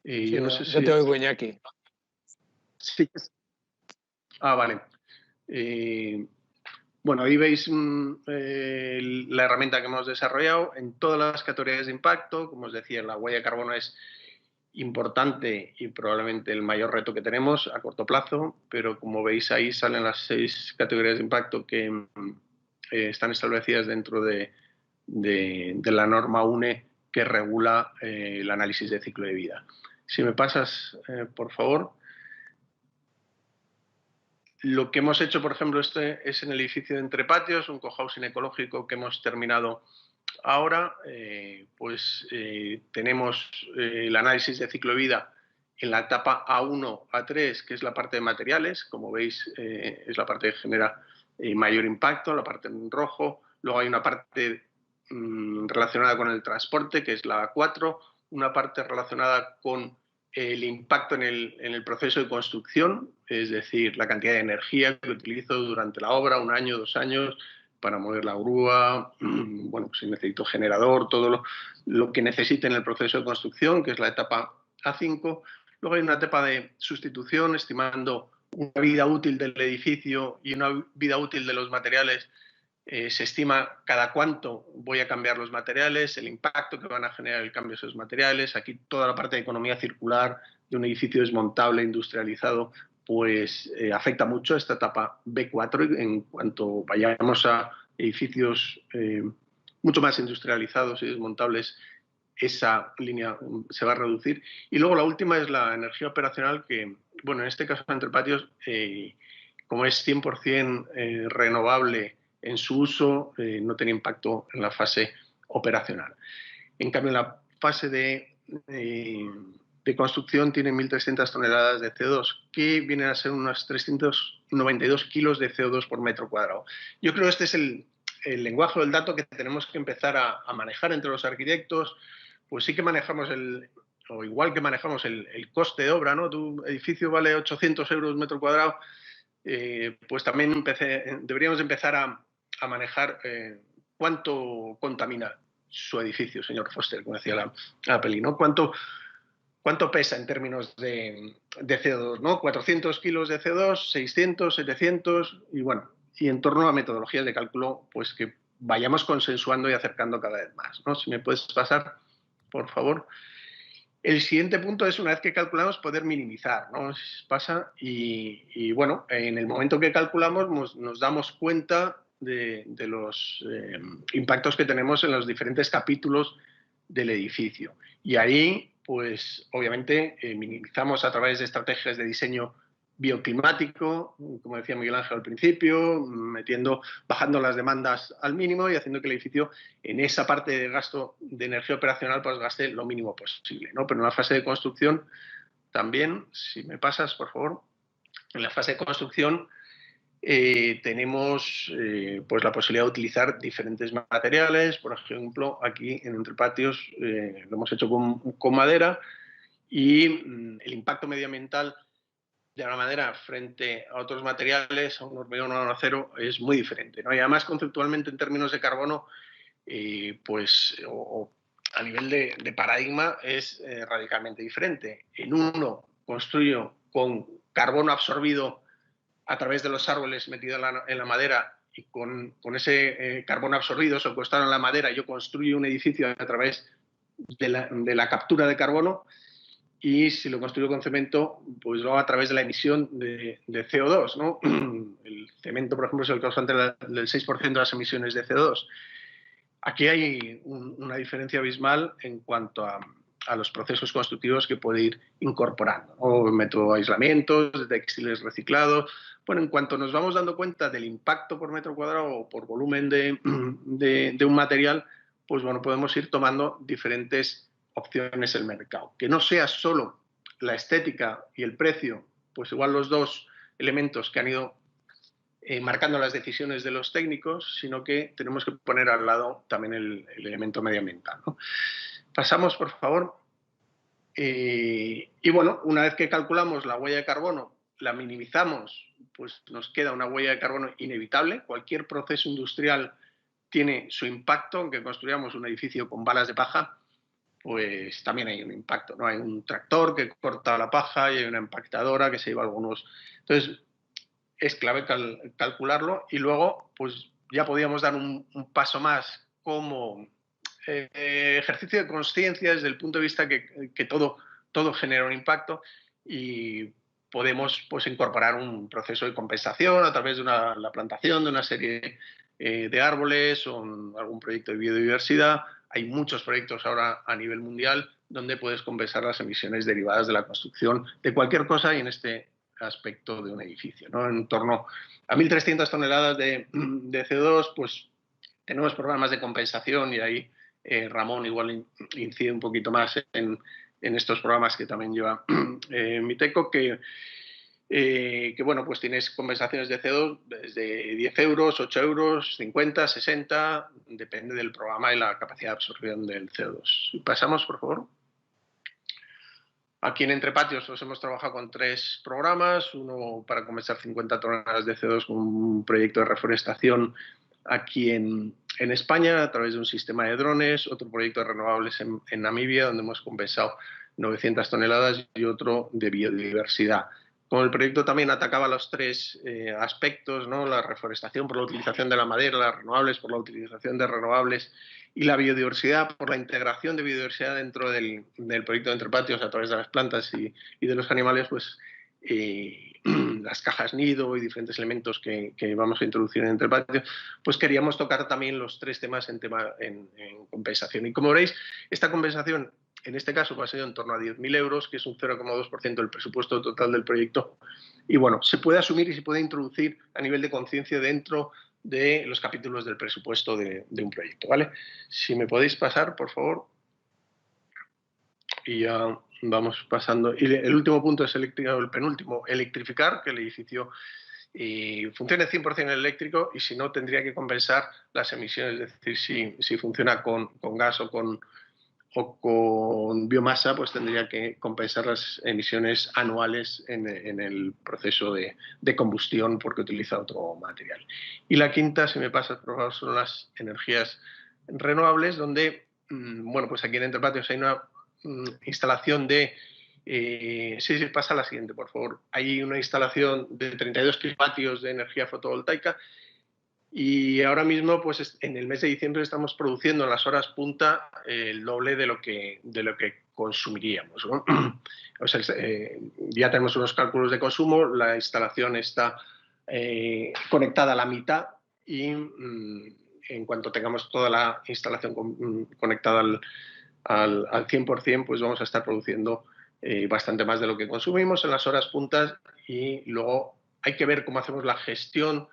Sí, yo no sé yo si... te oigo, Iñaki. Sí. Ah, vale. Bueno, ahí veis la herramienta que hemos desarrollado en todas las categorías de impacto. Como os decía, la huella de carbono es importante y probablemente el mayor reto que tenemos a corto plazo, pero como veis ahí salen las 6 categorías de impacto que están establecidas dentro de la norma UNE que regula el análisis de ciclo de vida. Si me pasas, por favor. Lo que hemos hecho, por ejemplo, es en el edificio de Entre Patios, un cohousing ecológico que hemos terminado ahora. Tenemos el análisis de ciclo de vida en la etapa A1, A3, que es la parte de materiales. Como veis, es la parte que genera mayor impacto, la parte en rojo. Luego hay una parte relacionada con el transporte, que es la A4, una parte relacionada con el impacto en el proceso de construcción, es decir, la cantidad de energía que utilizo durante la obra, 1 año, 2 años, para mover la grúa, bueno, pues si necesito generador, todo lo que necesite en el proceso de construcción, que es la etapa A5. Luego hay una etapa de sustitución, estimando una vida útil del edificio y una vida útil de los materiales. Se estima cada cuánto voy a cambiar los materiales, el impacto que van a generar el cambio de esos materiales. Aquí toda la parte de economía circular de un edificio desmontable, industrializado, pues afecta mucho a esta etapa B4. En cuanto vayamos a edificios mucho más industrializados y desmontables, esa línea se va a reducir. Y luego la última es la energía operacional, que, bueno, en este caso Entre Patios, como es 100% renovable en su uso, no tiene impacto en la fase operacional. En cambio, en la fase de construcción tiene 1.300 toneladas de CO2, que vienen a ser unos 392 kilos de CO2 por metro cuadrado. Yo creo que este es el lenguaje del dato que tenemos que empezar a manejar entre los arquitectos, pues sí que manejamos o igual que manejamos el coste de obra, ¿no? Tu edificio vale 800 euros metro cuadrado, pues también deberíamos empezar a manejar cuánto contamina su edificio, señor Foster, como decía la peli, ¿no? ¿Cuánto pesa en términos de CO2, ¿no? 400 kilos de CO2, 600, 700, y bueno, y en torno a metodologías de cálculo, pues que vayamos consensuando y acercando cada vez más, ¿no? Si me puedes pasar, por favor. El siguiente punto es, una vez que calculamos, poder minimizar, ¿no? Pasa y bueno, en el momento que calculamos nos damos cuenta de los impactos que tenemos en los diferentes capítulos del edificio. Y ahí, pues, obviamente, minimizamos a través de estrategias de diseño bioclimático, como decía Miguel Ángel al principio, bajando las demandas al mínimo y haciendo que el edificio en esa parte de gasto de energía operacional pues gaste lo mínimo posible, ¿no? Pero en la fase de construcción también, si me pasas, por favor, en la fase de construcción tenemos pues la posibilidad de utilizar diferentes materiales. Por ejemplo, aquí en Entrepatios lo hemos hecho con madera y el impacto medioambiental de alguna manera frente a otros materiales, a un hormigón o a un acero, es muy diferente, ¿no? Y además conceptualmente en términos de carbono, pues a nivel de paradigma es radicalmente diferente. En uno construyo con carbono absorbido a través de los árboles metido en la madera, y con ese carbono absorbido secuestrado en la madera yo construyo un edificio a través de la captura de carbono. Y si lo construyo con cemento, pues lo hago a través de la emisión de CO2, ¿no? El cemento, por ejemplo, es el causante del 6% de las emisiones de CO2. Aquí hay una diferencia abismal en cuanto a los procesos constructivos que puede ir incorporando, ¿no? Método de aislamientos, de textiles reciclados. Bueno, en cuanto nos vamos dando cuenta del impacto por metro cuadrado o por volumen de un material, pues bueno, podemos ir tomando diferentes opciones el mercado. Que no sea solo la estética y el precio, pues igual los dos elementos que han ido marcando las decisiones de los técnicos, sino que tenemos que poner al lado también el elemento medioambiental, ¿no? Pasamos, por favor. Y bueno, una vez que calculamos la huella de carbono, la minimizamos, pues nos queda una huella de carbono inevitable. Cualquier proceso industrial tiene su impacto, aunque construyamos un edificio con balas de paja, pues también hay un impacto, ¿no? Hay un tractor que corta la paja y hay una empactadora que se lleva algunos. Entonces, es clave calcularlo y luego, pues ya podíamos dar un paso más como ejercicio de conciencia desde el punto de vista que todo genera un impacto y podemos pues incorporar un proceso de compensación a través de la plantación de una serie de árboles o algún proyecto de biodiversidad. Hay muchos proyectos ahora a nivel mundial donde puedes compensar las emisiones derivadas de la construcción de cualquier cosa y en este aspecto de un edificio, ¿no? En torno a 1.300 toneladas de CO2, pues tenemos programas de compensación y ahí Ramón igual incide un poquito más en estos programas que también lleva Miteco, que bueno, pues tienes compensaciones de CO2 desde 10 euros, 8 euros, 50, 60, depende del programa y la capacidad de absorción del CO2. Pasamos, por favor. Aquí en Entrepatios nos hemos trabajado con 3 programas, uno para compensar 50 toneladas de CO2 con un proyecto de reforestación aquí en España a través de un sistema de drones, otro proyecto de renovables en Namibia donde hemos compensado 900 toneladas y otro de biodiversidad. Como el proyecto también atacaba los 3 aspectos, ¿no? La reforestación por la utilización de la madera, las renovables por la utilización de renovables y la biodiversidad por la integración de biodiversidad dentro del proyecto de Entrepatios a través de las plantas y de los animales, pues las cajas nido y diferentes elementos que vamos a introducir en Entrepatios, pues queríamos tocar también los 3 temas en compensación. Y como veréis, esta compensación en este caso ha sido en torno a 10.000 euros, que es un 0,2% del presupuesto total del proyecto. Y bueno, se puede asumir y se puede introducir a nivel de conciencia dentro de los capítulos del presupuesto de un proyecto, ¿vale? Si me podéis pasar, por favor. Y ya vamos pasando. Y el último punto es el penúltimo, electrificar, que el edificio y funcione 100% eléctrico, y si no tendría que compensar las emisiones, es decir, si funciona con gas o con biomasa, pues tendría que compensar las emisiones anuales en el proceso de combustión porque utiliza otro material. Y la quinta, si me pasas por favor, son las energías renovables, donde, bueno, pues aquí en Entrepatios hay una instalación de... sí, pasa la siguiente, por favor. Hay una instalación de 32 kilovatios de energía fotovoltaica, y ahora mismo, pues en el mes de diciembre estamos produciendo en las horas punta el doble de lo que consumiríamos, ¿no? O sea, ya tenemos unos cálculos de consumo, la instalación está conectada a la mitad, y en cuanto tengamos toda la instalación conectada al 100%, pues vamos a estar produciendo bastante más de lo que consumimos en las horas puntas, y luego hay que ver cómo hacemos la gestión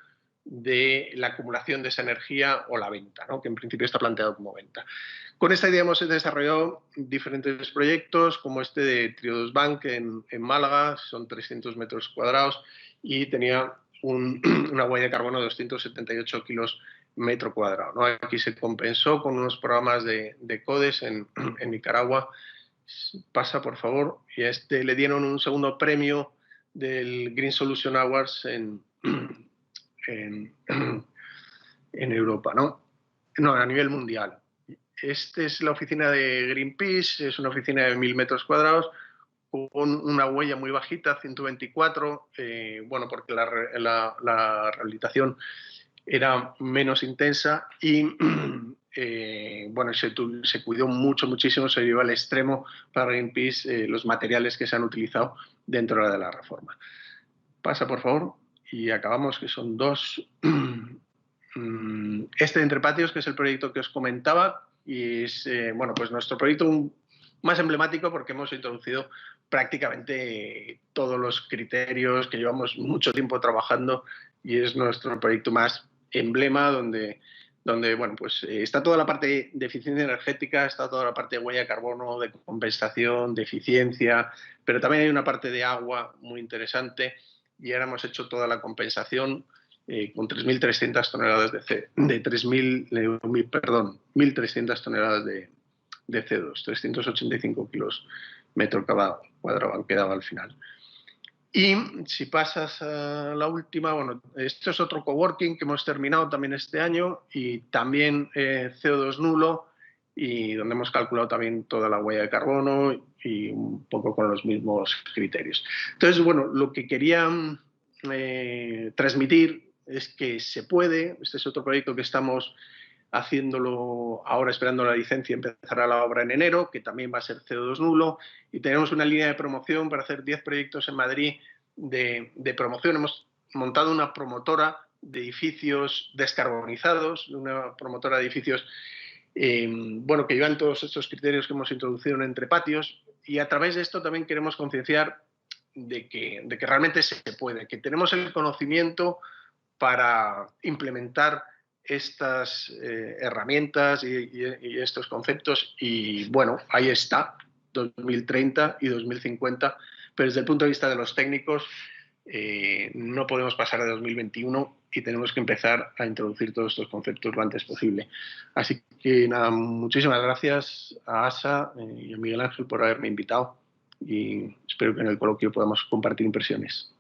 de la acumulación de esa energía o la venta, ¿no? Que en principio está planteado como venta. Con esta idea hemos desarrollado diferentes proyectos, como este de Triodos Bank en Málaga, son 300 metros cuadrados, y tenía una huella de carbono de 278 kilos metro cuadrado, ¿no? Aquí se compensó con unos programas de CODES en Nicaragua. Pasa, por favor. Y a este le dieron un segundo premio del Green Solution Awards en Europa, ¿no? No, a nivel mundial. Esta es la oficina de Greenpeace, es una oficina de 1000 metros cuadrados, con una huella muy bajita, 124, bueno, porque la rehabilitación era menos intensa, y bueno, se cuidó muchísimo, se llevó al extremo para Greenpeace los materiales que se han utilizado dentro de la reforma. Pasa, por favor. Y acabamos, que son dos. Este de Entrepatios, que es el proyecto que os comentaba, y es bueno, pues nuestro proyecto más emblemático, porque hemos introducido prácticamente todos los criterios que llevamos mucho tiempo trabajando, y es nuestro proyecto más emblema, donde bueno, pues está toda la parte de eficiencia energética, está toda la parte de huella de carbono, de compensación, de eficiencia, pero también hay una parte de agua muy interesante, y ahora hemos hecho toda la compensación con 3.300 toneladas de 1.300 toneladas de CO2, 385 kilos metro cuadrado han quedado al final. Y si pasas a la última, bueno, esto es otro coworking que hemos terminado también este año, y también CO2 nulo, y donde hemos calculado también toda la huella de carbono y un poco con los mismos criterios. Entonces, bueno, lo que quería transmitir es que se puede. Este es otro proyecto que estamos haciéndolo ahora, esperando la licencia, empezará la obra en enero, que también va a ser CO2 nulo, y tenemos una línea de promoción para hacer 10 proyectos en Madrid de promoción. Hemos montado una promotora de edificios descarbonizados, una promotora de edificios bueno, que llevan todos estos criterios que hemos introducido en Entrepatios, y a través de esto también queremos concienciar de que realmente se puede, que tenemos el conocimiento para implementar estas herramientas y estos conceptos, y bueno, ahí está, 2030 y 2050, pero desde el punto de vista de los técnicos no podemos pasar de 2021, y tenemos que empezar a introducir todos estos conceptos lo antes posible. Así que nada, muchísimas gracias a Asa y a Miguel Ángel por haberme invitado, y espero que en el coloquio podamos compartir impresiones.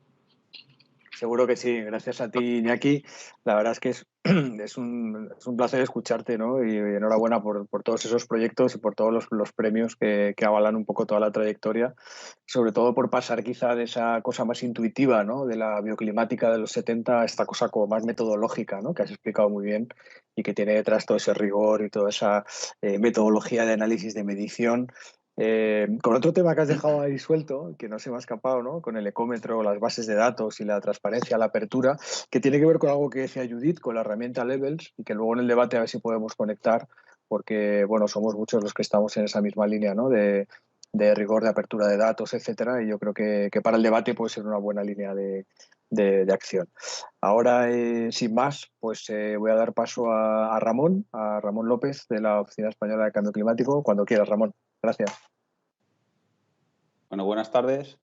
Seguro que sí, gracias a ti, Iñaki. La verdad es que es un placer escucharte, ¿no? Y enhorabuena por todos esos proyectos y por todos los premios que avalan un poco toda la trayectoria, sobre todo por pasar quizá de esa cosa más intuitiva, ¿no? De la bioclimática de los 70 a esta cosa como más metodológica, ¿no? Que has explicado muy bien, y que tiene detrás todo ese rigor y toda esa metodología de análisis de medición. Con otro tema que has dejado ahí suelto, que no se me ha escapado, ¿no? Con el ecómetro, las bases de datos y la transparencia, la apertura, que tiene que ver con algo que decía Judith, con la herramienta Levels, y que luego en el debate a ver si podemos conectar, porque bueno, somos muchos los que estamos en esa misma línea, ¿no? De rigor, de apertura de datos, etcétera, y yo creo que para el debate puede ser una buena línea de acción. Ahora, sin más, pues voy a dar paso a Ramón López, de la Oficina Española de Cambio Climático. Cuando quieras, Ramón. Gracias. Bueno, buenas tardes.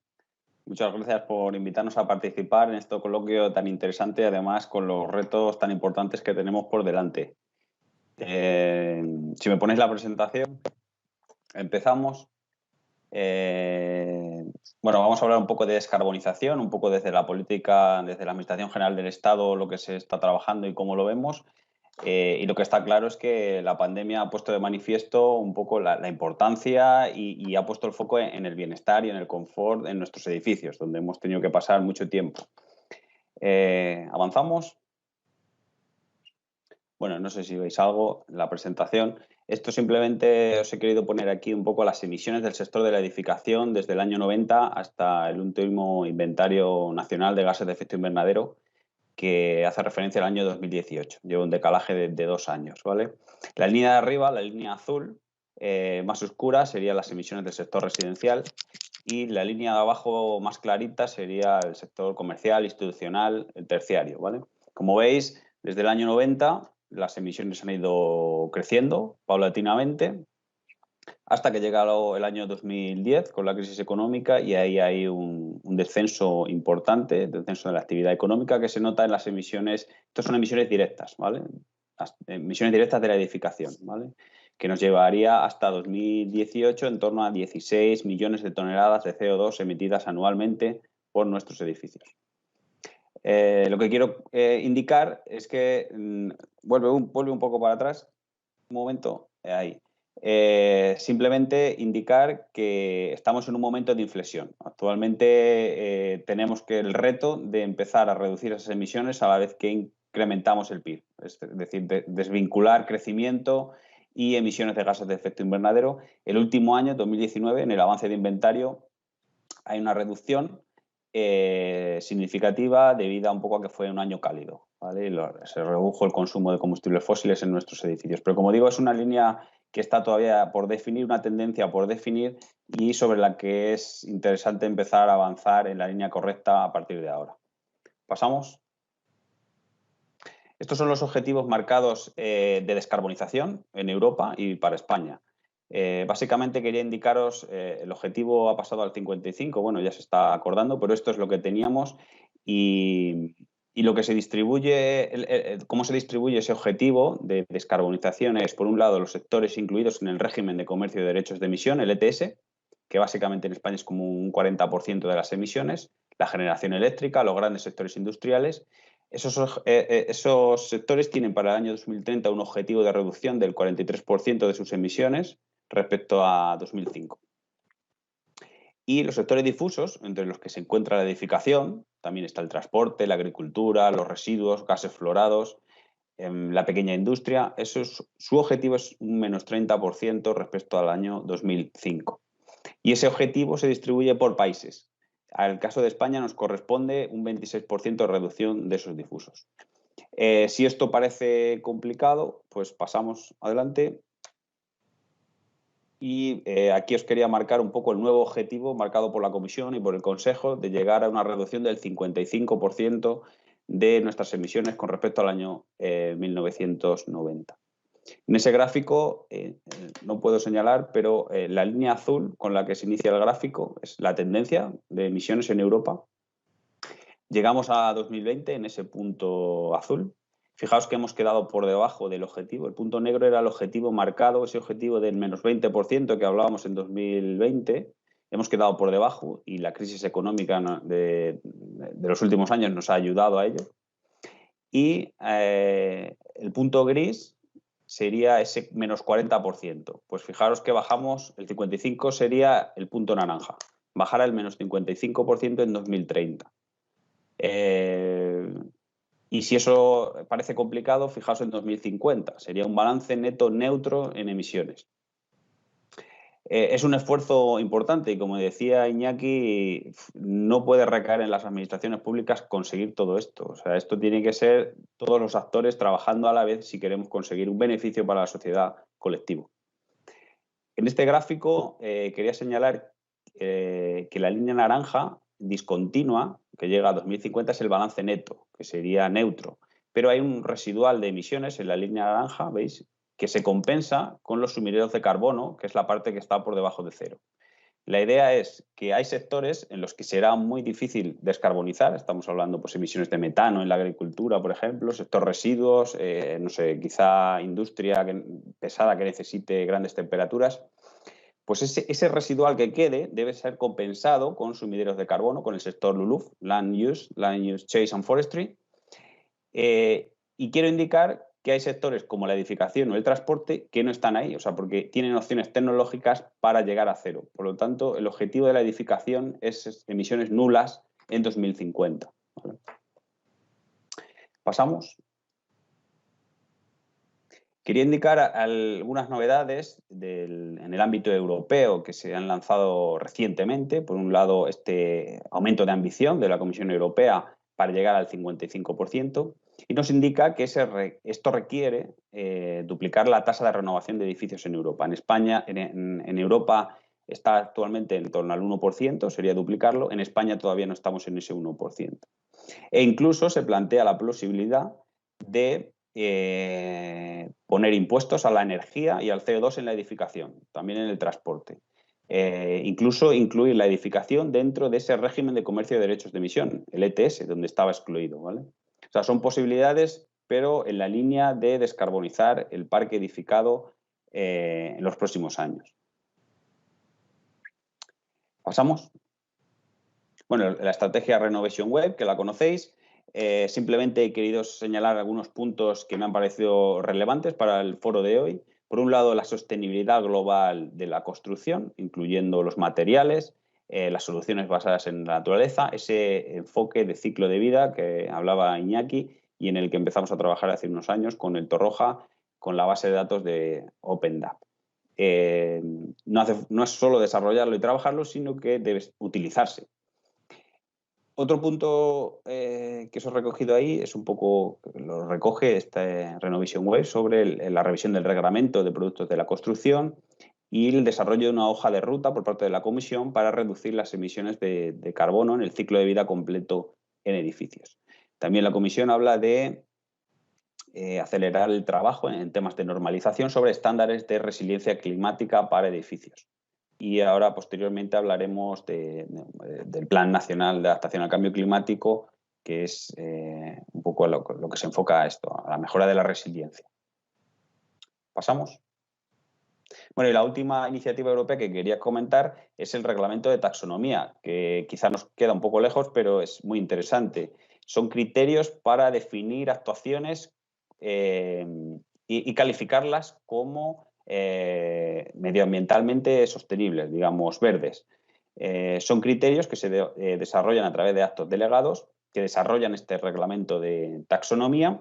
Muchas gracias por invitarnos a participar en este coloquio tan interesante, además con los retos tan importantes que tenemos por delante. Si me ponéis la presentación, empezamos. Bueno, vamos a hablar un poco de descarbonización, un poco desde la política, desde la Administración General del Estado, lo que se está trabajando y cómo lo vemos. Y lo que está claro es que la pandemia ha puesto de manifiesto un poco la importancia y ha puesto el foco en el bienestar y en el confort en nuestros edificios, donde hemos tenido que pasar mucho tiempo. ¿Avanzamos? Bueno, no sé si veis algo en la presentación. Esto simplemente os he querido poner aquí un poco las emisiones del sector de la edificación desde el año 90 hasta el último inventario nacional de gases de efecto invernadero, que hace referencia al año 2018. Lleva un decalaje de 2 años, ¿vale? La línea de arriba, la línea azul, más oscura, serían las emisiones del sector residencial, y la línea de abajo más clarita sería el sector comercial, institucional, el terciario, ¿vale? Como veis, desde el año 90 las emisiones han ido creciendo paulatinamente hasta que llega el año 2010 con la crisis económica, y ahí hay un descenso importante, descenso de la actividad económica, que se nota en las emisiones. Estas son emisiones directas, ¿vale? Las emisiones directas de la edificación, ¿vale? Que nos llevaría hasta 2018 en torno a 16 millones de toneladas de CO2 emitidas anualmente por nuestros edificios. Lo que quiero indicar es que vuelve un poco para atrás, un momento, ahí. Simplemente indicar que estamos en un momento de inflexión. Actualmente tenemos el reto de empezar a reducir esas emisiones a la vez que incrementamos el PIB, es decir, desvincular crecimiento y emisiones de gases de efecto invernadero. El último año, 2019, en el avance de inventario hay una reducción significativa debido un poco a que fue un año cálido, ¿vale? Se redujo el consumo de combustibles fósiles en nuestros edificios. Pero como digo, es una línea que está todavía por definir, una tendencia por definir, y sobre la que es interesante empezar a avanzar en la línea correcta a partir de ahora. ¿Pasamos? Estos son los objetivos marcados de descarbonización en Europa y para España. Básicamente quería indicaros, el objetivo ha pasado al 55, bueno, ya se está acordando, pero esto es lo que teníamos, y lo que se distribuye, cómo se distribuye ese objetivo de descarbonización es, por un lado, los sectores incluidos en el régimen de comercio de derechos de emisión, el ETS, que básicamente en España es como un 40% de las emisiones, la generación eléctrica, los grandes sectores industriales. Esos sectores tienen para el año 2030 un objetivo de reducción del 43% de sus emisiones respecto a 2005. Y los sectores difusos, entre los que se encuentra la edificación, también está el transporte, la agricultura, los residuos, gases fluorados, la pequeña industria. Su objetivo es un menos 30% respecto al año 2005. Y ese objetivo se distribuye por países. Al caso de España nos corresponde un 26% de reducción de esos difusos. Si esto parece complicado, pues pasamos adelante. Y aquí os quería marcar un poco el nuevo objetivo marcado por la Comisión y por el Consejo de llegar a una reducción del 55% de nuestras emisiones con respecto al año 1990. En ese gráfico no puedo señalar, pero la línea azul con la que se inicia el gráfico es la tendencia de emisiones en Europa. Llegamos a 2020 en ese punto azul. Fijaos que hemos quedado por debajo del objetivo. El punto negro era el objetivo marcado, ese objetivo del menos 20% que hablábamos en 2020. Hemos quedado por debajo y la crisis económica de los últimos años nos ha ayudado a ello. Y el punto gris sería ese menos 40%. Pues fijaros que bajamos, el 55% sería el punto naranja. Bajar al menos 55% en 2030. Y si eso parece complicado, fijaos en 2050. Sería un balance neto neutro en emisiones. Es un esfuerzo importante y, como decía Iñaki, no puede recaer en las administraciones públicas conseguir todo esto. O sea, esto tiene que ser todos los actores trabajando a la vez si queremos conseguir un beneficio para la sociedad colectivo. En este gráfico quería señalar que la línea naranja discontinua, que llega a 2050, es el balance neto, que sería neutro. Pero hay un residual de emisiones en la línea naranja, ¿veis?, que se compensa con los sumideros de carbono, que es la parte que está por debajo de cero. La idea es que hay sectores en los que será muy difícil descarbonizar. Estamos hablando, pues, emisiones de metano en la agricultura, por ejemplo, sector residuos, no sé, quizá industria pesada que necesite grandes temperaturas. Pues ese residual que quede debe ser compensado con sumideros de carbono, con el sector LULUF, Land Use, Chase and Forestry. Y quiero indicar que hay sectores como la edificación o el transporte que no están ahí, o sea, porque tienen opciones tecnológicas para llegar a cero. Por lo tanto, el objetivo de la edificación es emisiones nulas en 2050. ¿Vale? Pasamos. Quería indicar algunas novedades en el ámbito europeo que se han lanzado recientemente. Por un lado, este aumento de ambición de la Comisión Europea para llegar al 55%, y nos indica que esto requiere duplicar la tasa de renovación de edificios en Europa. En España, en Europa está actualmente en torno al 1%, sería duplicarlo. En España todavía no estamos en ese 1%. E incluso se plantea la posibilidad de poner impuestos a la energía y al CO2 en la edificación, también en el transporte. Incluso incluir la edificación dentro de ese régimen de comercio de derechos de emisión, el ETS, donde estaba excluido, ¿vale? O sea, son posibilidades, pero en la línea de descarbonizar el parque edificado en los próximos años. ¿Pasamos? Bueno, la estrategia Renovation Wave, que la conocéis. Simplemente he querido señalar algunos puntos que me han parecido relevantes para el foro de hoy. Por un lado, la sostenibilidad global de la construcción, incluyendo los materiales, las soluciones basadas en la naturaleza, ese enfoque de ciclo de vida que hablaba Iñaki y en el que empezamos a trabajar hace unos años con el Torroja, con la base de datos de OpenDAP. No es solo desarrollarlo y trabajarlo, sino que debe utilizarse. Otro punto que os he recogido ahí es un poco, lo recoge este Renovation Wave sobre la revisión del reglamento de productos de la construcción y el desarrollo de una hoja de ruta por parte de la Comisión para reducir las emisiones de carbono en el ciclo de vida completo en edificios. También la Comisión habla de acelerar el trabajo en temas de normalización sobre estándares de resiliencia climática para edificios. Y ahora, posteriormente, hablaremos del Plan Nacional de Adaptación al Cambio Climático, que es un poco lo que se enfoca a esto, a la mejora de la resiliencia. ¿Pasamos? Bueno, y la última iniciativa europea que quería comentar es el Reglamento de Taxonomía, que quizá nos queda un poco lejos, pero es muy interesante. Son criterios para definir actuaciones y calificarlas como medioambientalmente sostenibles, digamos, verdes. Son criterios que se desarrollan a través de actos delegados que desarrollan este reglamento de taxonomía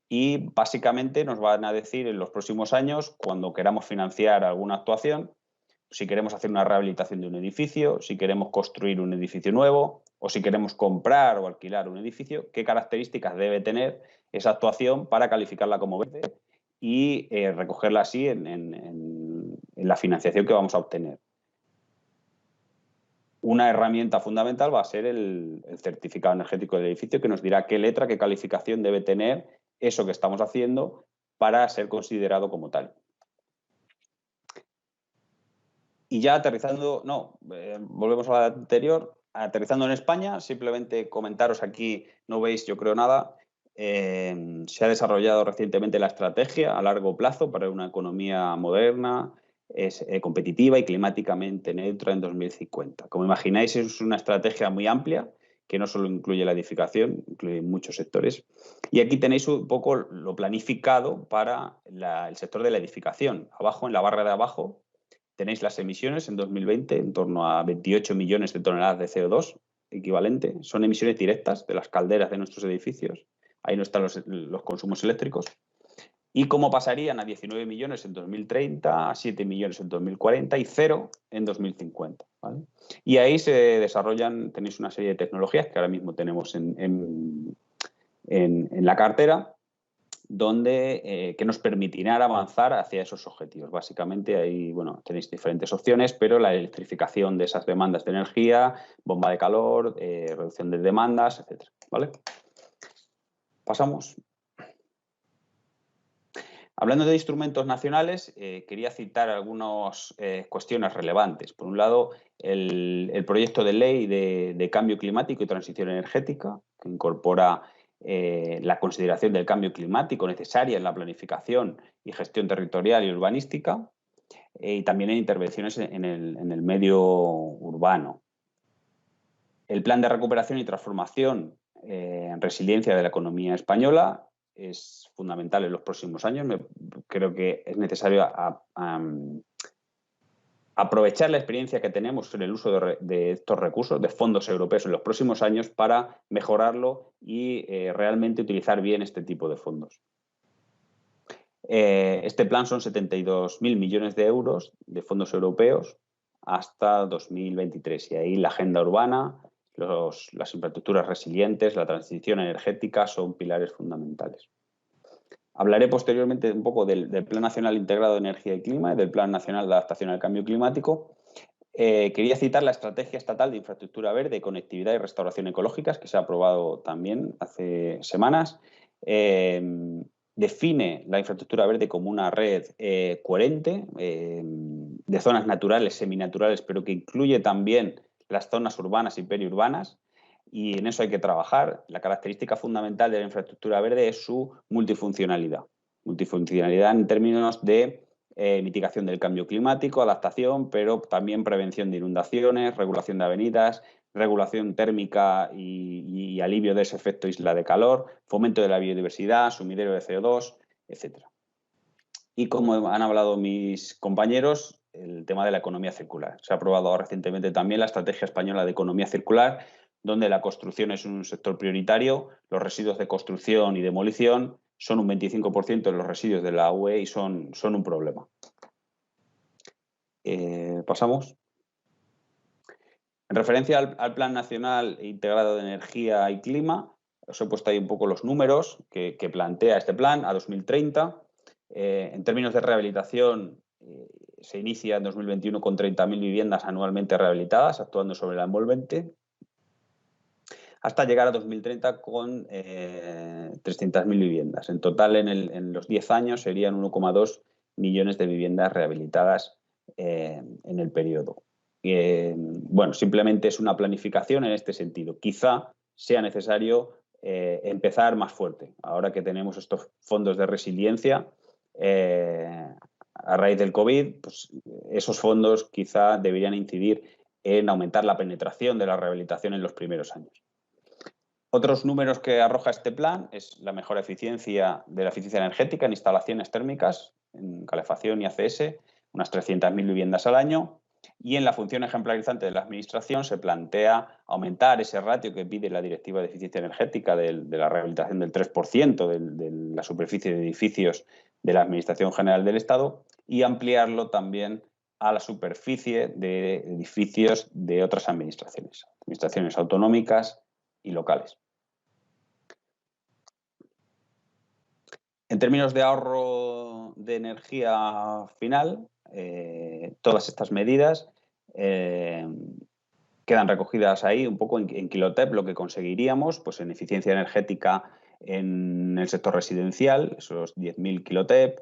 y básicamente nos van a decir en los próximos años, cuando queramos financiar alguna actuación, si queremos hacer una rehabilitación de un edificio, si queremos construir un edificio nuevo o si queremos comprar o alquilar un edificio, qué características debe tener esa actuación para calificarla como verde y recogerla así en la financiación que vamos a obtener. Una herramienta fundamental va a ser el certificado energético del edificio, que nos dirá qué letra, qué calificación debe tener eso que estamos haciendo para ser considerado como tal. Y ya aterrizando, volvemos a la anterior, aterrizando en España, simplemente comentaros aquí, no veis yo creo nada. Se ha desarrollado recientemente la estrategia a largo plazo para una economía moderna, competitiva y climáticamente neutra en 2050. Como imagináis, es una estrategia muy amplia que no solo incluye la edificación, incluye muchos sectores. Y aquí tenéis un poco lo planificado para el sector de la edificación. Abajo, en la barra de abajo, tenéis las emisiones en 2020, en torno a 28 millones de toneladas de CO2 equivalente. Son emisiones directas de las calderas de nuestros edificios. Ahí no están los consumos eléctricos. Y cómo pasarían a 19 millones en 2030, a 7 millones en 2040 y 0 en 2050. ¿Vale? Y ahí se desarrollan, tenéis una serie de tecnologías que ahora mismo tenemos en la cartera, que nos permitirán avanzar hacia esos objetivos. Básicamente ahí, tenéis diferentes opciones, pero la electrificación de esas demandas de energía, bomba de calor, reducción de demandas, etc. ¿Vale? Pasamos. Hablando de instrumentos nacionales, quería citar algunas cuestiones relevantes. Por un lado, el proyecto de ley de cambio climático y transición energética, que incorpora la consideración del cambio climático necesaria en la planificación y gestión territorial y urbanística, y también en intervenciones en el medio urbano. El plan de recuperación y transformación en resiliencia de la economía española es fundamental en los próximos años. Creo que es necesario aprovechar la experiencia que tenemos en el uso de estos recursos, de fondos europeos en los próximos años, para mejorarlo y realmente utilizar bien este tipo de fondos. Este plan son 72.000 millones de euros de fondos europeos hasta 2023 y ahí la agenda urbana, las infraestructuras resilientes, la transición energética son pilares fundamentales. Hablaré posteriormente un poco del Plan Nacional Integrado de Energía y Clima y del Plan Nacional de Adaptación al Cambio Climático. Quería citar la Estrategia Estatal de Infraestructura Verde, Conectividad y Restauración Ecológicas, que se ha aprobado también hace semanas. Define la infraestructura verde como una red coherente de zonas naturales, seminaturales, pero que incluye también las zonas urbanas y periurbanas, y en eso hay que trabajar. La característica fundamental de la infraestructura verde es su multifuncionalidad. Multifuncionalidad en términos de mitigación del cambio climático, adaptación, pero también prevención de inundaciones, regulación de avenidas, regulación térmica y alivio de ese efecto isla de calor, fomento de la biodiversidad, sumidero de CO2, etc. Y como han hablado mis compañeros, el tema de la economía circular. Se ha aprobado recientemente también la Estrategia Española de Economía Circular, donde la construcción es un sector prioritario, los residuos de construcción y demolición son un 25% de los residuos de la UE y son un problema. Pasamos. En referencia al Plan Nacional Integrado de Energía y Clima, os he puesto ahí un poco los números que plantea este plan a 2030. En términos de rehabilitación, se inicia en 2021 con 30.000 viviendas anualmente rehabilitadas, actuando sobre la envolvente, hasta llegar a 2030 con 300.000 viviendas. En total, en los 10 años serían 1,2 millones de viviendas rehabilitadas en el periodo. Bueno, simplemente es una planificación en este sentido. Quizá sea necesario empezar más fuerte. Ahora que tenemos estos fondos de resiliencia, a raíz del COVID, pues esos fondos quizá deberían incidir en aumentar la penetración de la rehabilitación en los primeros años. Otros números que arroja este plan es la mejora de la eficiencia energética en instalaciones térmicas, en calefacción y ACS, unas 300.000 viviendas al año. Y en la función ejemplarizante de la Administración se plantea aumentar ese ratio que pide la Directiva de Eficiencia Energética de la rehabilitación del 3% de la superficie de edificios de la Administración General del Estado y ampliarlo también a la superficie de edificios de otras administraciones autonómicas y locales. En términos de ahorro de energía final, todas estas medidas quedan recogidas ahí un poco en kilotep, lo que conseguiríamos pues en eficiencia energética en el sector residencial, esos 10.000 kilotep,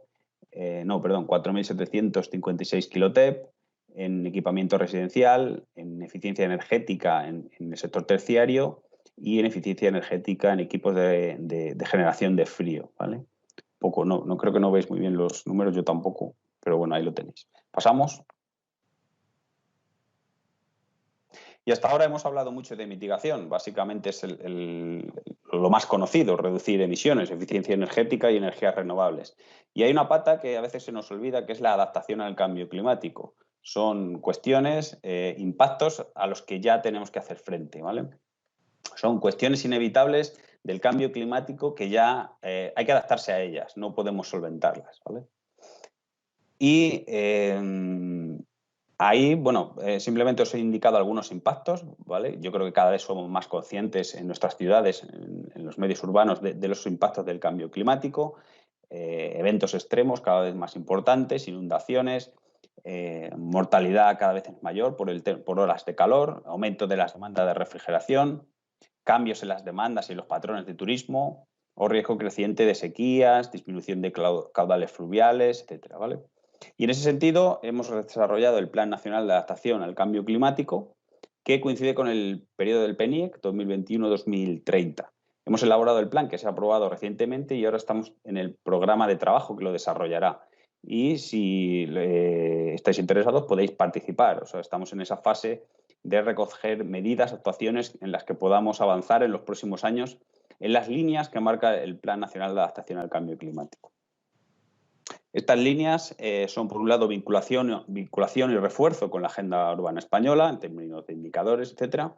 4.756 kilotep, en equipamiento residencial, en eficiencia energética en el sector terciario y en eficiencia energética en equipos de generación de frío, ¿vale? No creo que no veis muy bien los números, yo tampoco, pero bueno, ahí lo tenéis. Pasamos. Y hasta ahora hemos hablado mucho de mitigación. Básicamente es lo más conocido, reducir emisiones, eficiencia energética y energías renovables. Y hay una pata que a veces se nos olvida, que es la adaptación al cambio climático. Son cuestiones, impactos a los que ya tenemos que hacer frente, ¿vale? Son cuestiones inevitables del cambio climático que ya hay que adaptarse a ellas, no podemos solventarlas, ¿vale? Y ahí, bueno, simplemente os he indicado algunos impactos, ¿vale? Yo creo que cada vez somos más conscientes en nuestras ciudades, en los medios urbanos, de los impactos del cambio climático, eventos extremos cada vez más importantes, inundaciones, mortalidad cada vez mayor por olas de calor, aumento de las demandas de refrigeración, cambios en las demandas y los patrones de turismo, o riesgo creciente de sequías, disminución de caudales fluviales, etcétera, ¿vale? Y en ese sentido hemos desarrollado el Plan Nacional de Adaptación al Cambio Climático, que coincide con el periodo del PNIEC 2021-2030. Hemos elaborado el plan que se ha aprobado recientemente y ahora estamos en el programa de trabajo que lo desarrollará. Y si estáis interesados podéis participar. O sea, estamos en esa fase de recoger medidas, actuaciones en las que podamos avanzar en los próximos años en las líneas que marca el Plan Nacional de Adaptación al Cambio Climático. Estas líneas son, por un lado, vinculación y refuerzo con la agenda urbana española, en términos de indicadores, etcétera.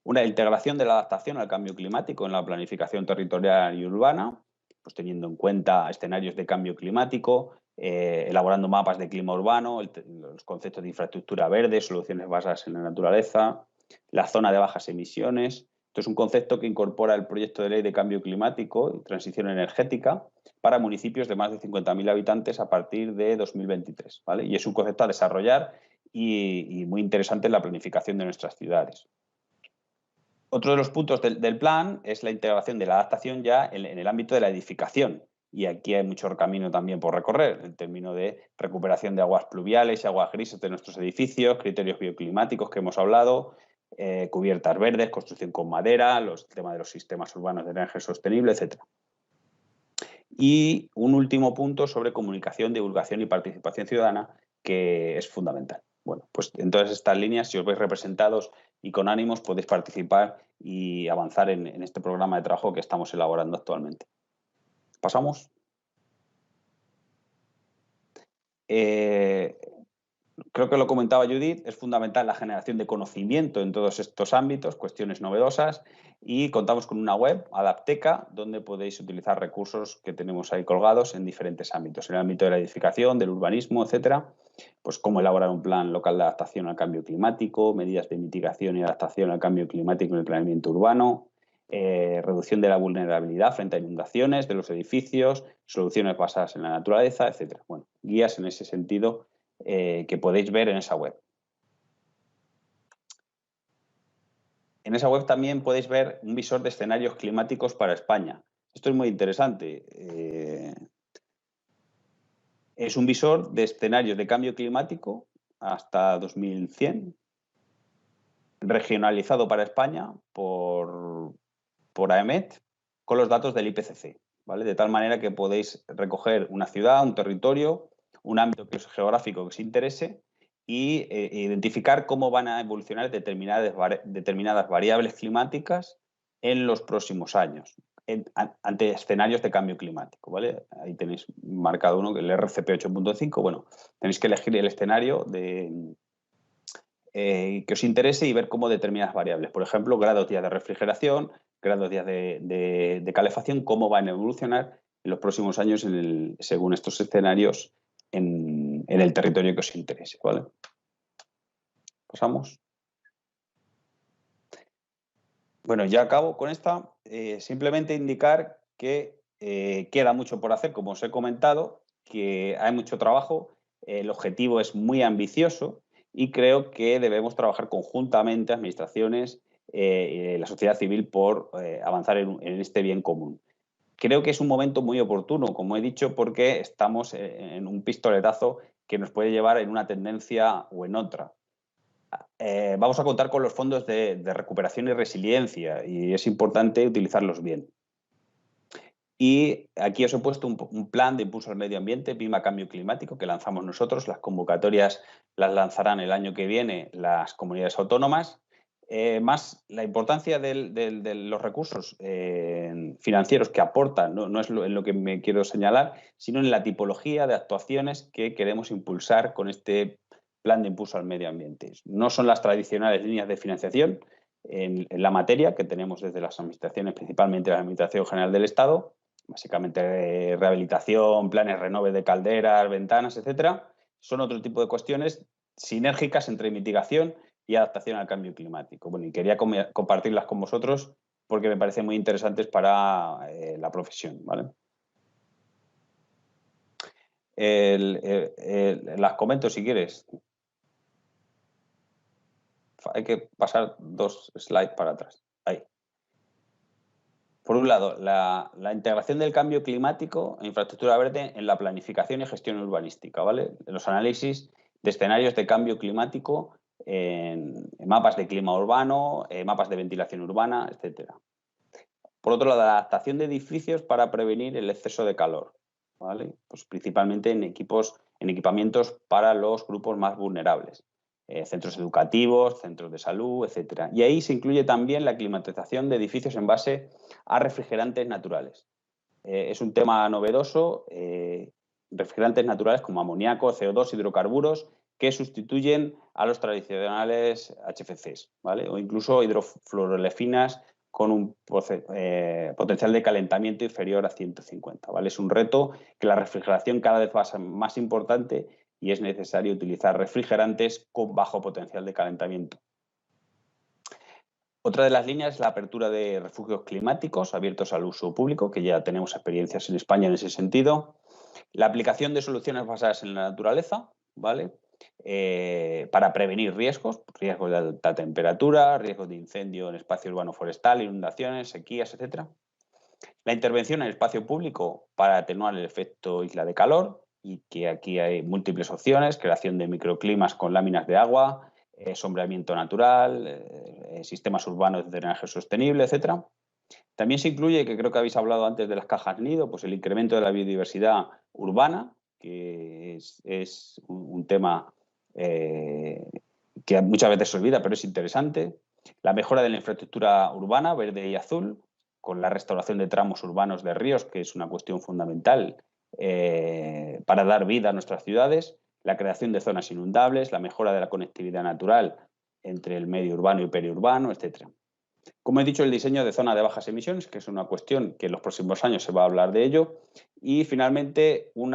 Una integración de la adaptación al cambio climático en la planificación territorial y urbana, pues teniendo en cuenta escenarios de cambio climático, elaborando mapas de clima urbano, los conceptos de infraestructura verde, soluciones basadas en la naturaleza, la zona de bajas emisiones. Esto es un concepto que incorpora el proyecto de ley de cambio climático y transición energética para municipios de más de 50.000 habitantes a partir de 2023, ¿vale? Y es un concepto a desarrollar y muy interesante en la planificación de nuestras ciudades. Otro de los puntos del plan es la integración de la adaptación ya en el ámbito de la edificación. Y aquí hay mucho camino también por recorrer, en términos de recuperación de aguas pluviales y aguas grises de nuestros edificios, criterios bioclimáticos que hemos hablado, cubiertas verdes, construcción con madera, el tema de los sistemas urbanos de energía sostenible, etc. Y un último punto sobre comunicación, divulgación y participación ciudadana, que es fundamental. Bueno, pues en todas estas líneas, si os veis representados y con ánimos, podéis participar y avanzar en este programa de trabajo que estamos elaborando actualmente. ¿Pasamos? Creo que lo comentaba Judith, es fundamental la generación de conocimiento en todos estos ámbitos, cuestiones novedosas, y contamos con una web, Adapteca, donde podéis utilizar recursos que tenemos ahí colgados en diferentes ámbitos, en el ámbito de la edificación, del urbanismo, etcétera, pues cómo elaborar un plan local de adaptación al cambio climático, medidas de mitigación y adaptación al cambio climático en el planeamiento urbano, reducción de la vulnerabilidad frente a inundaciones de los edificios, soluciones basadas en la naturaleza, etcétera. Bueno, guías en ese sentido que podéis ver en esa web. En esa web también podéis ver un visor de escenarios climáticos para España. Esto es muy interesante. Es un visor de escenarios de cambio climático hasta 2100, regionalizado para España por AEMET con los datos del IPCC, ¿vale? De tal manera que podéis recoger una ciudad, un territorio, un ámbito geográfico que os interese y identificar cómo van a evolucionar determinadas variables climáticas en los próximos años ante escenarios de cambio climático, ¿vale? Ahí tenéis marcado uno, el RCP 8.5. Bueno, tenéis que elegir el escenario que os interese y ver cómo determinadas variables. Por ejemplo, grados días de refrigeración, grados días de calefacción, cómo van a evolucionar en los próximos años según estos escenarios en el territorio que os interese, ¿vale? Pasamos. Bueno, ya acabo con esta. Simplemente indicar que queda mucho por hacer, como os he comentado, que hay mucho trabajo, el objetivo es muy ambicioso y creo que debemos trabajar conjuntamente, administraciones y la sociedad civil, por avanzar en este bien común. Creo que es un momento muy oportuno, como he dicho, porque estamos en un pistoletazo que nos puede llevar en una tendencia o en otra. Vamos a contar con los fondos de recuperación y resiliencia y es importante utilizarlos bien. Y aquí os he puesto un plan de impulso al medio ambiente, PIMA Cambio Climático, que lanzamos nosotros. Las convocatorias las lanzarán el año que viene las comunidades autónomas. Más la importancia de los recursos financieros que aportan, no es en lo que me quiero señalar, sino en la tipología de actuaciones que queremos impulsar con este plan de impulso al medio ambiente. No son las tradicionales líneas de financiación en la materia que tenemos desde las administraciones, principalmente la Administración General del Estado, básicamente rehabilitación, planes renove de calderas, ventanas, etcétera. Son otro tipo de cuestiones sinérgicas entre mitigación y adaptación al cambio climático. Bueno, y quería compartirlas con vosotros porque me parecen muy interesantes para la profesión, ¿vale? Las comento si quieres. Hay que pasar 2 slides para atrás. Ahí. Por un lado, la integración del cambio climático e infraestructura verde en la planificación y gestión urbanística, ¿vale? Los análisis de escenarios de cambio climático en mapas de clima urbano, mapas de ventilación urbana, etcétera. Por otro lado, la adaptación de edificios para prevenir el exceso de calor, ¿vale? Pues principalmente en equipamientos para los grupos más vulnerables. Centros educativos, centros de salud, etcétera. Y ahí se incluye también la climatización de edificios en base a refrigerantes naturales. Es un tema novedoso, refrigerantes naturales como amoníaco, CO2, hidrocarburos, que sustituyen a los tradicionales HFCs, ¿vale? O incluso hidrofluorolefinas con un potencial de calentamiento inferior a 150, ¿vale? Es un reto que la refrigeración cada vez va a ser más importante y es necesario utilizar refrigerantes con bajo potencial de calentamiento. Otra de las líneas es la apertura de refugios climáticos abiertos al uso público, que ya tenemos experiencias en España en ese sentido. La aplicación de soluciones basadas en la naturaleza, ¿vale? Para prevenir riesgos de alta temperatura, riesgos de incendio en espacio urbano forestal, inundaciones, sequías, etc. La intervención en el espacio público para atenuar el efecto isla de calor, y que aquí hay múltiples opciones: creación de microclimas con láminas de agua, sombreamiento natural, sistemas urbanos de drenaje sostenible, etc. También se incluye, que creo que habéis hablado antes de las cajas nido, pues el incremento de la biodiversidad urbana, que es un tema que muchas veces se olvida, pero es interesante. La mejora de la infraestructura urbana, verde y azul, con la restauración de tramos urbanos de ríos, que es una cuestión fundamental para dar vida a nuestras ciudades. La creación de zonas inundables, la mejora de la conectividad natural entre el medio urbano y periurbano, etc. Como he dicho, el diseño de zona de bajas emisiones, que es una cuestión que en los próximos años se va a hablar de ello. Y finalmente, un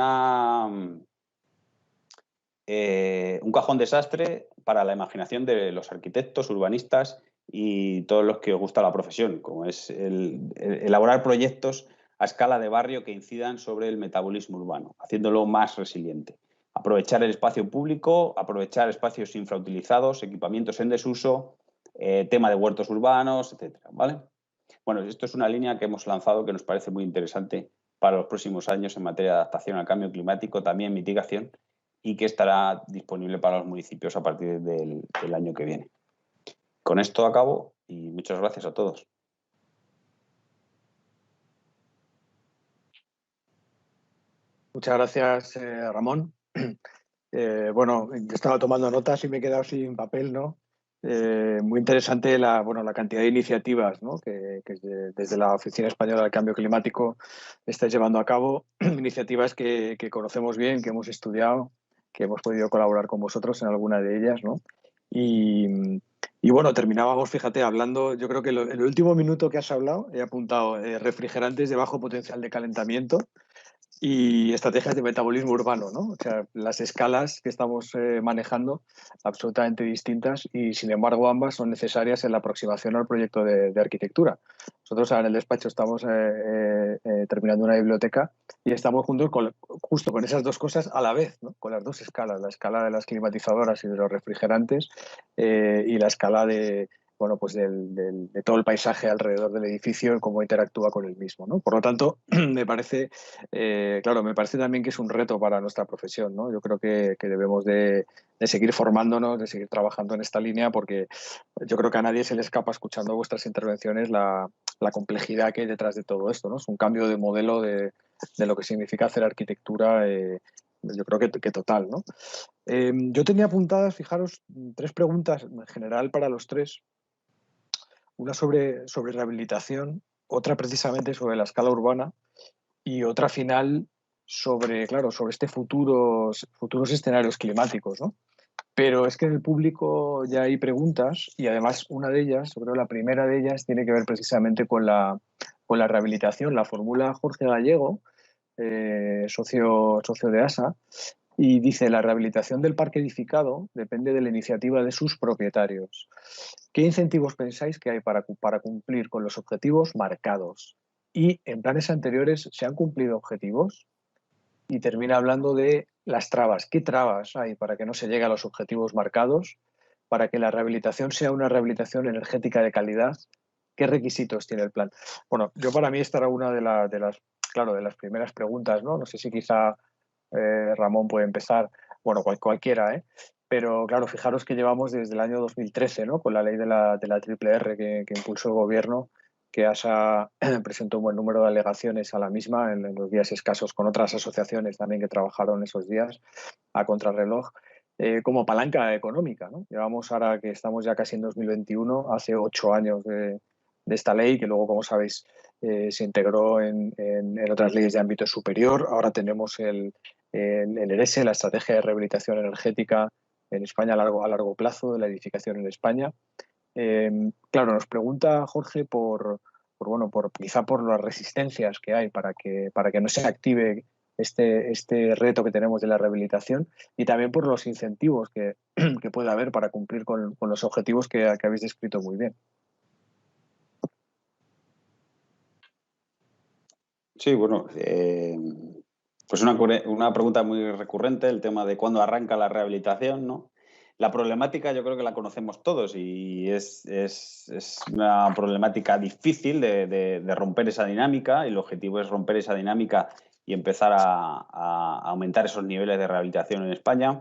cajón desastre para la imaginación de los arquitectos, urbanistas y todos los que os gusta la profesión, como es elaborar proyectos a escala de barrio que incidan sobre el metabolismo urbano, haciéndolo más resiliente. Aprovechar el espacio público, aprovechar espacios infrautilizados, equipamientos en desuso, tema de huertos urbanos, etcétera, ¿vale? Bueno, esto es una línea que hemos lanzado que nos parece muy interesante para los próximos años en materia de adaptación al cambio climático, también mitigación, y que estará disponible para los municipios a partir del año que viene. Con esto acabo y muchas gracias a todos. Muchas gracias, Ramón. Bueno, yo estaba tomando notas y me he quedado sin papel, ¿no? Muy interesante la cantidad de iniciativas, ¿no? que desde la Oficina Española del Cambio Climático estáis llevando a cabo, iniciativas que conocemos bien, que hemos estudiado, que hemos podido colaborar con vosotros en alguna de ellas, ¿no? Y bueno, terminábamos, fíjate, hablando, yo creo que en el último minuto que has hablado, he apuntado refrigerantes de bajo potencial de calentamiento y estrategias de metabolismo urbano, ¿no? O sea, las escalas que estamos manejando absolutamente distintas y, sin embargo, ambas son necesarias en la aproximación al proyecto de arquitectura. Nosotros en el despacho estamos terminando una biblioteca y estamos justo con esas dos cosas a la vez, ¿no? Con las dos escalas, la escala de las climatizadoras y de los refrigerantes y la escala de todo el paisaje alrededor del edificio y cómo interactúa con el mismo, ¿no? Por lo tanto, me parece también que es un reto para nuestra profesión, ¿no? Yo creo que debemos de seguir formándonos, de seguir trabajando en esta línea, porque yo creo que a nadie se le escapa, escuchando vuestras intervenciones, la complejidad que hay detrás de todo esto, ¿no? Es un cambio de modelo de lo que significa hacer arquitectura, yo creo que total, ¿no? Yo tenía apuntadas, fijaros, 3 preguntas en general para los 3. Una sobre rehabilitación, otra precisamente sobre la escala urbana y otra final sobre futuros escenarios climáticos, ¿no? Pero es que en el público ya hay preguntas y además una de ellas, sobre la primera de ellas, tiene que ver precisamente con la rehabilitación. La formula Jorge Gallego, socio de ASA, y dice: la rehabilitación del parque edificado depende de la iniciativa de sus propietarios. ¿Qué incentivos pensáis que hay para cumplir con los objetivos marcados? Y en planes anteriores, ¿se han cumplido objetivos? Y termina hablando de las trabas. ¿Qué trabas hay para que no se llegue a los objetivos marcados? Para que la rehabilitación sea una rehabilitación energética de calidad ¿Qué requisitos tiene el plan? Bueno, para mí esta era una de las primeras preguntas, ¿no? No sé si quizá Ramón puede empezar, bueno, cualquiera, ¿eh? Pero claro, fijaros que llevamos desde el año 2013, ¿no? Con la ley de la Triple R que impulsó el gobierno, que ASA presentó un buen número de alegaciones a la misma en los días escasos, con otras asociaciones también que trabajaron esos días a contrarreloj, como palanca económica, ¿no? Llevamos ahora que estamos ya casi en 2021, hace 8 años de esta ley, que luego, como sabéis, se integró en otras leyes de ámbito superior. Ahora tenemos el ERESE, la Estrategia de Rehabilitación Energética en España a largo plazo, de la edificación en España. Claro, nos pregunta Jorge quizá por las resistencias que hay para que no se active este reto que tenemos de la rehabilitación, y también por los incentivos que puede haber para cumplir con los objetivos que habéis descrito muy bien. Sí, bueno, pues una pregunta muy recurrente, el tema de cuándo arranca la rehabilitación, ¿no? La problemática yo creo que la conocemos todos y es una problemática difícil de romper esa dinámica, y el objetivo es romper esa dinámica y empezar a aumentar esos niveles de rehabilitación en España.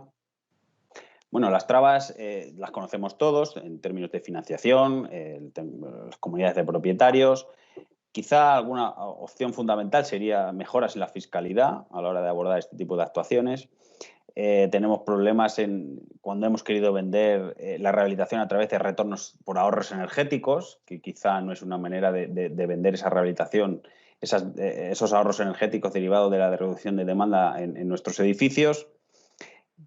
Bueno, las trabas las conocemos todos en términos de financiación, las comunidades de propietarios. Quizá alguna opción fundamental sería mejoras en la fiscalidad a la hora de abordar este tipo de actuaciones. Tenemos problemas cuando hemos querido vender la rehabilitación a través de retornos por ahorros energéticos, que quizá no es una manera de vender esa rehabilitación, esos ahorros energéticos derivados de la reducción de demanda en nuestros edificios.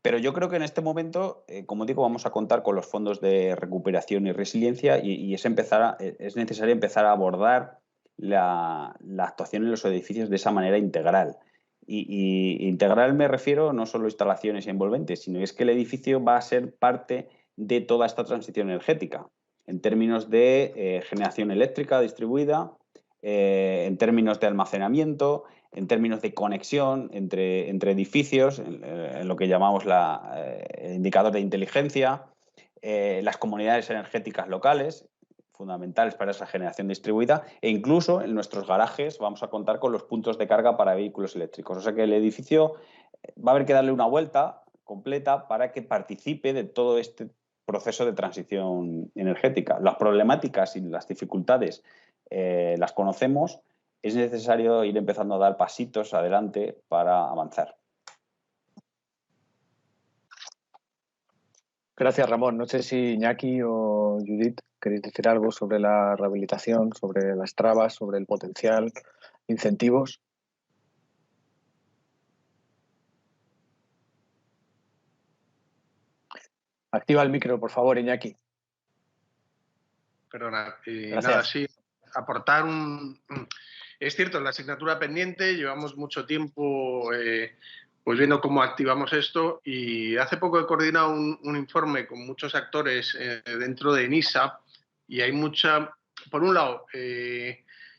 Pero yo creo que en este momento, como digo, vamos a contar con los fondos de recuperación y resiliencia, y es necesario empezar a abordar la actuación en los edificios de esa manera integral. Y integral me refiero no solo a instalaciones envolventes, sino es que el edificio va a ser parte de toda esta transición energética, en términos de generación eléctrica distribuida, en términos de almacenamiento, en términos de conexión entre edificios, en lo que llamamos el indicador de inteligencia, las comunidades energéticas locales, fundamentales para esa generación distribuida, e incluso en nuestros garajes vamos a contar con los puntos de carga para vehículos eléctricos. O sea que el edificio va a haber que darle una vuelta completa para que participe de todo este proceso de transición energética. Las problemáticas y las dificultades las conocemos. Es necesario ir empezando a dar pasitos adelante para avanzar. Gracias, Ramón. No sé si Iñaki o Judith queréis decir algo sobre la rehabilitación, sobre las trabas, sobre el potencial, incentivos. Activa el micro, por favor, Iñaki. Perdona, nada, sí, aportar Es cierto, en la asignatura pendiente llevamos mucho tiempo pues viendo cómo activamos esto, y hace poco he coordinado un informe con muchos actores dentro de ENISA, y hay mucha, por un lado,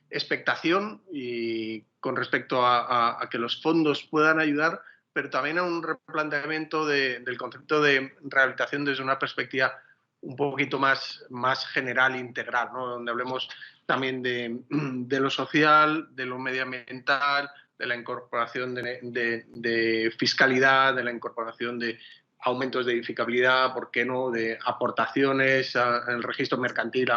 expectación y con respecto a que los fondos puedan ayudar, pero también a un replanteamiento del concepto de rehabilitación desde una perspectiva un poquito más general e integral, ¿no? Donde hablemos también de lo social, de lo medioambiental, de la incorporación de fiscalidad, de la incorporación de aumentos de edificabilidad, ¿por qué no?, de aportaciones al registro mercantil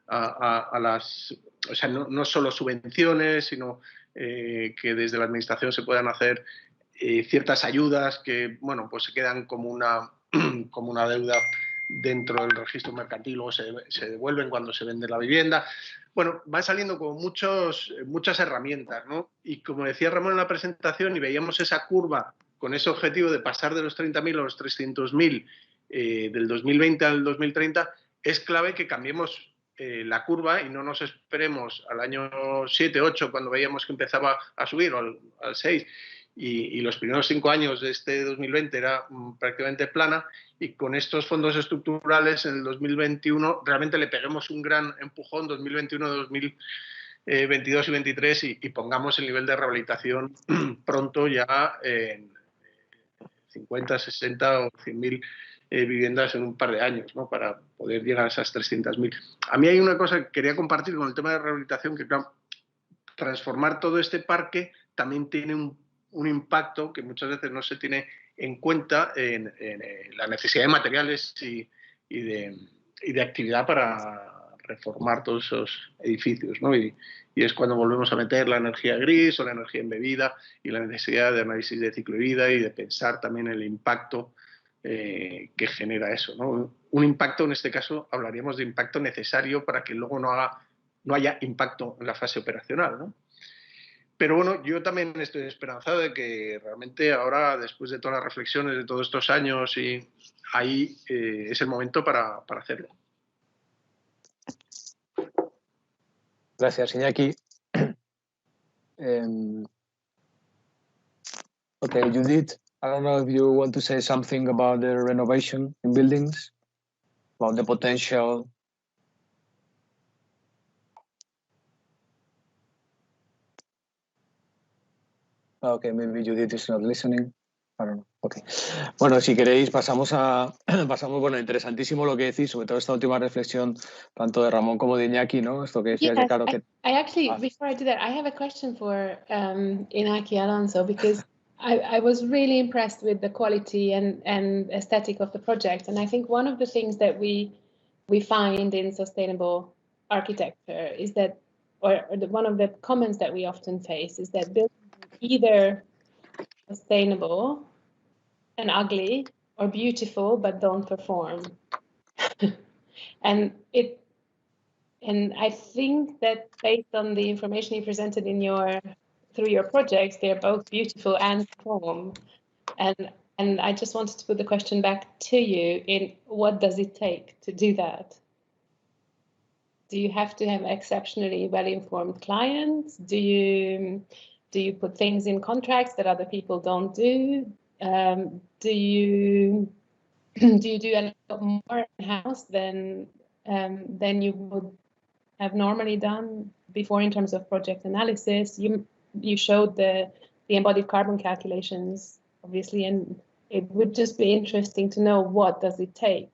a las... O sea, no solo subvenciones, sino que desde la administración se puedan hacer ciertas ayudas que, bueno, pues se quedan como una deuda dentro del registro mercantil o se devuelven cuando se vende la vivienda. Bueno, van saliendo como muchas herramientas, ¿no? Y como decía Ramón en la presentación, y veíamos esa curva con ese objetivo de pasar de los 30.000 a los 300.000 del 2020 al 2030, es clave que cambiemos la curva y no nos esperemos al año 7, 8, cuando veíamos que empezaba a subir, o al 6, y los primeros 5 años de este 2020 era prácticamente plana, y con estos fondos estructurales en el 2021 realmente le peguemos un gran empujón 2021, 2022 y 2023 y pongamos el nivel de rehabilitación pronto ya en 50, 60 o 100.000 viviendas en un par de años, ¿no? Para poder llegar a esas 300.000. A mí hay una cosa que quería compartir con el tema de rehabilitación, que claro, transformar todo este parque también tiene un impacto que muchas veces no se tiene en cuenta en la necesidad de materiales y de actividad para reformar todos esos edificios, ¿no? Y es cuando volvemos a meter la energía gris o la energía embebida y la necesidad de análisis de ciclo de vida y de pensar también el impacto que genera eso, ¿no? Un impacto, en este caso, hablaríamos de impacto necesario para que luego no haya impacto en la fase operacional, ¿no? Pero bueno, yo también estoy esperanzado de que realmente ahora, después de todas las reflexiones de todos estos años, y ahí es el momento para hacerlo. Gracias, Iñaki. Okay, Judith, I don't know if you want to say something about the renovation in buildings, about the potential. Okay, maybe Judith is not listening. I don't know. Okay. Bueno, si queréis pasamos, bueno, interesantísimo lo que decís, sobre todo esta última reflexión tanto de Ramón como de Iñaki, ¿no? Esto que decías, Yes, claro que... I actually, before I do that, I have a question for Iñaki Alonso, because I was really impressed with the quality and aesthetic of the project. And I think one of the things that we find in sustainable architecture is that, one of the comments that we often face is that buildings are either sustainable and ugly or beautiful but don't perform. And I think that based on the information you presented through your projects, they're both beautiful and perform. And I just wanted to put the question back to you in what does it take to do that? Do you have to have exceptionally well-informed clients? Do you put things in contracts that other people don't do? Do you do a lot more in-house than you would have normally done before in terms of project analysis? You showed the embodied carbon calculations, obviously, and it would just be interesting to know what does it take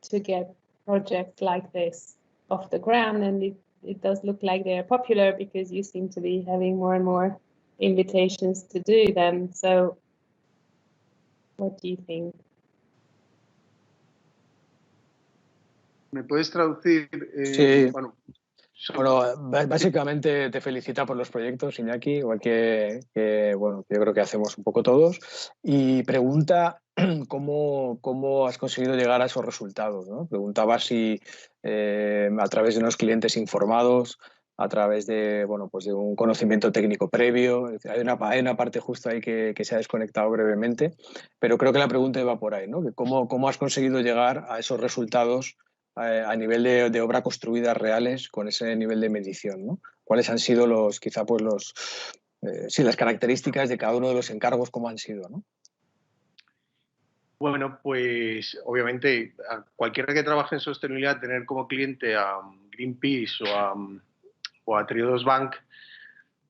to get projects like this off the ground. And it does look like they're popular because you seem to be having more and more invitations to do them. So what do you think? ¿Me puedes traducir? Sí. Bueno, básicamente te felicita por los proyectos, Iñaki, igual que bueno, yo creo que hacemos un poco todos, y pregunta cómo has conseguido llegar a esos resultados, ¿no? Preguntaba si a través de unos clientes informados, a través de, bueno, pues de un conocimiento técnico previo. Hay una parte justo ahí que se ha desconectado brevemente, pero creo que la pregunta iba por ahí, ¿no? Que ¿Cómo has conseguido llegar a esos resultados a nivel de obra construidas reales con ese nivel de medición, ¿no? ¿Cuáles han sido las características de cada uno de los encargos, cómo han sido, ¿no? Bueno, pues obviamente a cualquiera que trabaje en sostenibilidad, tener como cliente a Greenpeace o a Triodos Bank,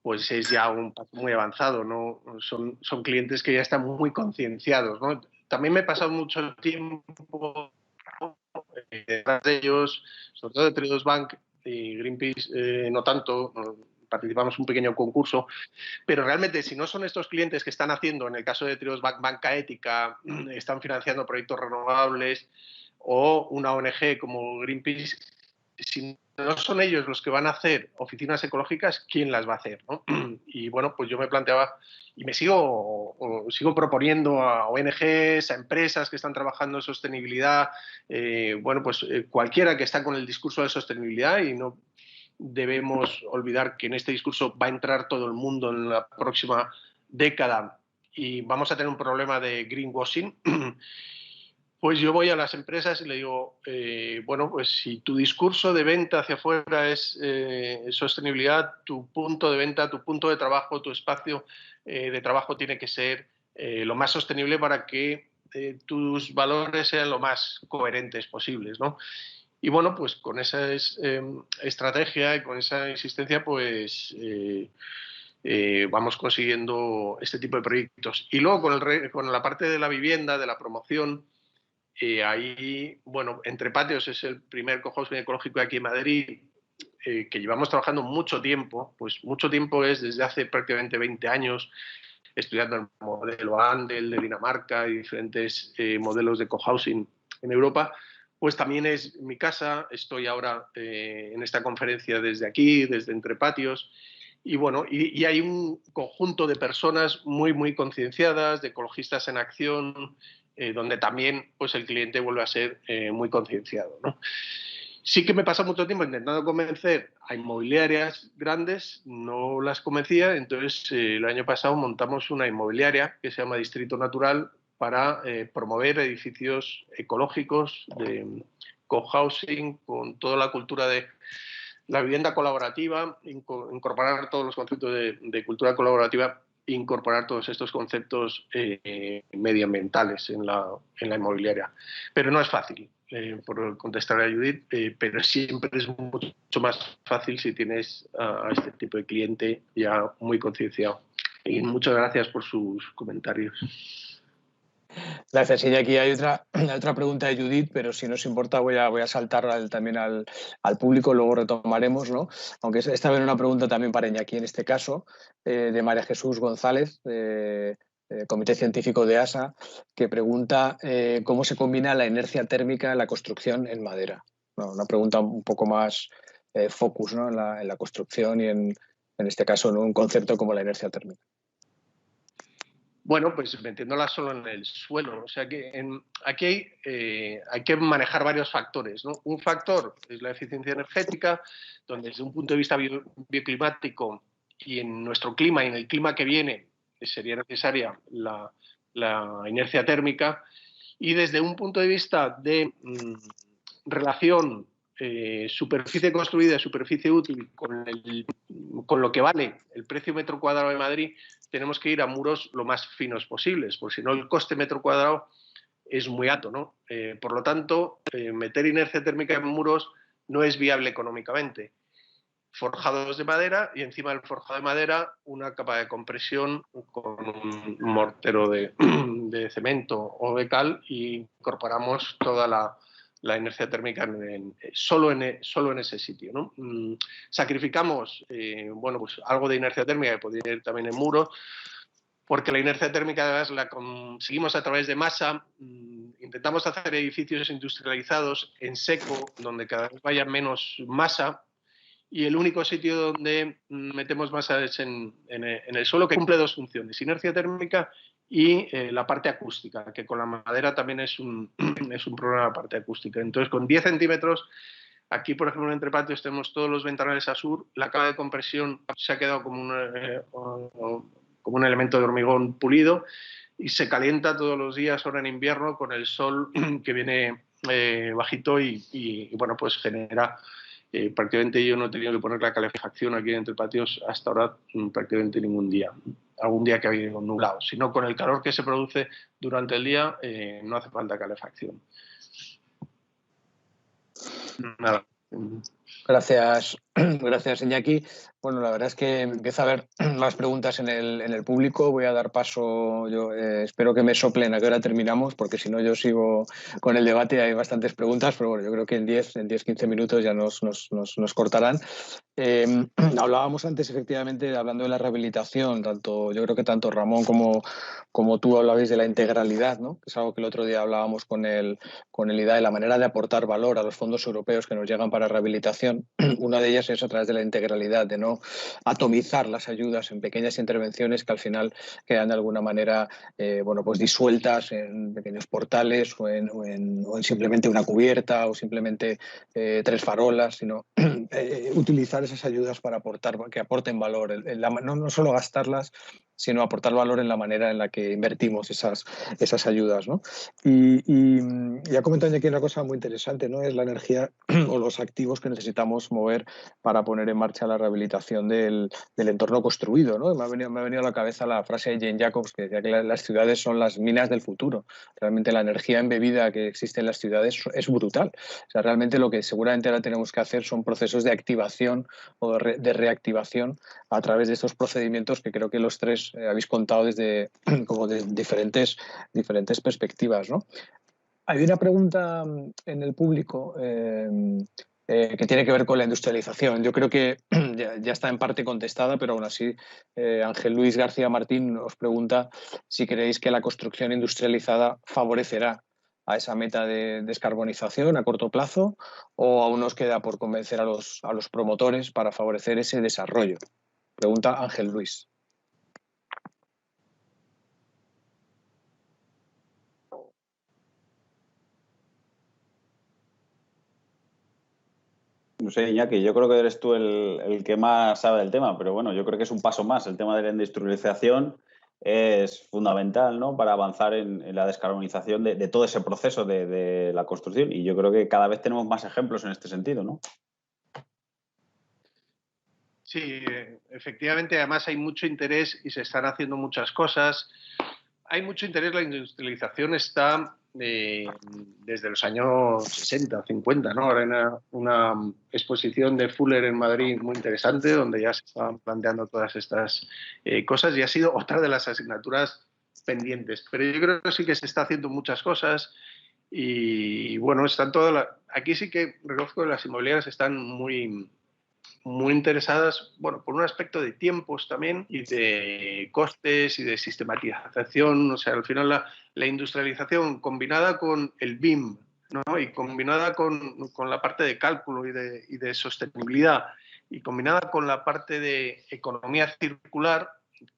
pues es ya un paso muy avanzado, ¿no? Son clientes que ya están muy concienciados, ¿no? También me he pasado mucho tiempo detrás de ellos, sobre todo de Triodos Bank y Greenpeace, no tanto, participamos en un pequeño concurso, pero realmente si no son estos clientes que están haciendo, en el caso de Triodos Bank, banca ética, están financiando proyectos renovables, o una ONG como Greenpeace, si no son ellos los que van a hacer oficinas ecológicas, ¿quién las va a hacer, ¿no? Y bueno, pues yo me planteaba y sigo proponiendo a ONGs, a empresas que están trabajando en sostenibilidad, bueno, pues cualquiera que está con el discurso de sostenibilidad, y no debemos olvidar que en este discurso va a entrar todo el mundo en la próxima década y vamos a tener un problema de greenwashing. Pues yo voy a las empresas y le digo, bueno, pues si tu discurso de venta hacia afuera es sostenibilidad, tu punto de venta, tu punto de trabajo, tu espacio de trabajo tiene que ser lo más sostenible para que tus valores sean lo más coherentes posibles, ¿no? Y bueno, pues con esa estrategia y con esa insistencia, pues vamos consiguiendo este tipo de proyectos. Y luego con la parte de la vivienda, de la promoción, ahí, bueno, Entre Patios es el primer cohousing ecológico aquí en Madrid, que llevamos trabajando mucho tiempo, pues mucho tiempo es desde hace prácticamente 20 años, estudiando el modelo Andel de Dinamarca y diferentes modelos de cohousing en Europa. Pues también es mi casa, estoy ahora en esta conferencia desde aquí, desde Entre Patios, y bueno, y hay un conjunto de personas muy concienciadas, de ecologistas en acción, donde también pues el cliente vuelve a ser muy concienciado, ¿no? Sí que me pasa mucho tiempo intentando convencer a inmobiliarias grandes, no las convencía, entonces el año pasado montamos una inmobiliaria que se llama Distrito Natural para promover edificios ecológicos de cohousing con toda la cultura de la vivienda colaborativa, incorporar todos los conceptos de cultura colaborativa, incorporar todos estos conceptos medioambientales en la inmobiliaria. Pero no es fácil, por contestar a Judith, pero siempre es mucho más fácil si tienes a este tipo de cliente ya muy concienciado. Y muchas gracias por sus comentarios. Gracias. Y aquí hay otra pregunta de Judith, pero si no os importa voy a saltar también al público, luego retomaremos, ¿no? Aunque esta vez una pregunta también para Iñaki en este caso, de María Jesús González, Comité Científico de ASA, que pregunta cómo se combina la inercia térmica en la construcción en madera. No, una pregunta un poco más focus, ¿no? en la construcción y en este caso, ¿no? Un concepto como la inercia térmica. Bueno, pues metiéndola solo en el suelo. O sea que aquí hay que manejar varios factores, ¿no? Un factor es la eficiencia energética, donde desde un punto de vista bioclimático y en nuestro clima y en el clima que viene sería necesaria la inercia térmica. Y desde un punto de vista de relación superficie construida, superficie útil con lo que vale el precio metro cuadrado de Madrid, tenemos que ir a muros lo más finos posibles, porque si no el coste metro cuadrado es muy alto, ¿no? Por lo tanto, meter inercia térmica en muros no es viable económicamente. Forjados de madera y encima del forjado de madera una capa de compresión con un mortero de cemento o de cal y incorporamos toda la inercia térmica solo en ese sitio, ¿no? Sacrificamos bueno, pues algo de inercia térmica que podría ir también en muro, porque la inercia térmica además la conseguimos a través de masa. Intentamos hacer edificios industrializados en seco, donde cada vez vaya menos masa, y el único sitio donde metemos masa es en el suelo, que cumple dos funciones, inercia térmica y la parte acústica, que con la madera también es un problema la parte acústica. Entonces, con 10 centímetros, aquí, por ejemplo, en Entre Patios tenemos todos los ventanales a sur, la capa de compresión se ha quedado como un elemento de hormigón pulido y se calienta todos los días, ahora en invierno, con el sol que viene bajito y bueno, pues genera... prácticamente yo no he tenido que poner la calefacción aquí en Entre Patios hasta ahora prácticamente ningún día. Algún día que ha habido nublado. Sino con el calor que se produce durante el día no hace falta calefacción. Nada. Gracias, Iñaki. Bueno, la verdad es que empieza a haber más preguntas en el público. Voy a dar paso, yo espero que me soplen a qué hora terminamos, porque si no yo sigo con el debate. Hay bastantes preguntas, pero bueno, yo creo que en 10-15 minutos ya nos cortarán. Hablábamos antes, efectivamente, hablando de la rehabilitación, yo creo que tanto Ramón como tú hablabais de la integralidad, ¿no? Que es algo que el otro día hablábamos con el IDA, de la manera de aportar valor a los fondos europeos que nos llegan para rehabilitación. Una de ellas es a través de la integralidad, de no atomizar las ayudas en pequeñas intervenciones que al final quedan de alguna manera bueno, pues disueltas en pequeños portales o en simplemente una cubierta o simplemente 3 farolas, sino utilizar esas ayudas para que aporten valor, no solo gastarlas, sino aportar valor en la manera en la que invertimos esas ayudas, ¿no? Y ha comentado aquí una cosa muy interesante, ¿no? Es la energía o los activos que necesitamos mover para poner en marcha la rehabilitación del entorno construido, ¿no? Me ha venido a la cabeza la frase de Jane Jacobs, que decía que las ciudades son las minas del futuro. Realmente la energía embebida que existe en las ciudades es brutal. O sea, realmente lo que seguramente ahora tenemos que hacer son procesos de activación o de reactivación a través de estos procedimientos que creo que los tres habéis contado desde como de diferentes perspectivas, ¿no? Hay una pregunta en el público que tiene que ver con la industrialización. Yo creo que ya está en parte contestada, pero aún así Ángel Luis García Martín os pregunta si creéis que la construcción industrializada favorecerá a esa meta de descarbonización a corto plazo, o aún nos queda por convencer a los promotores para favorecer ese desarrollo. Pregunta Ángel Luis. No sé, Iñaki, yo creo que eres tú el que más sabe del tema, pero bueno, yo creo que es un paso más. El tema de la industrialización es fundamental, ¿no?, para avanzar en la descarbonización de todo ese proceso de la construcción, y yo creo que cada vez tenemos más ejemplos en este sentido, ¿no? Sí, efectivamente, además hay mucho interés y se están haciendo muchas cosas. Hay mucho interés, la industrialización está desde los años 60, 50, ¿no? Ahora hay una exposición de Fuller en Madrid muy interesante, donde ya se estaban planteando todas estas cosas, y ha sido otra de las asignaturas pendientes. Pero yo creo que sí que se está haciendo muchas cosas y bueno, están todas aquí sí que reconozco que las inmobiliarias están muy interesadas, bueno, por un aspecto de tiempos también y de costes y de sistematización. O sea, al final la industrialización combinada con el BIM, ¿no?, y combinada con la parte de cálculo y de sostenibilidad, y combinada con la parte de economía circular,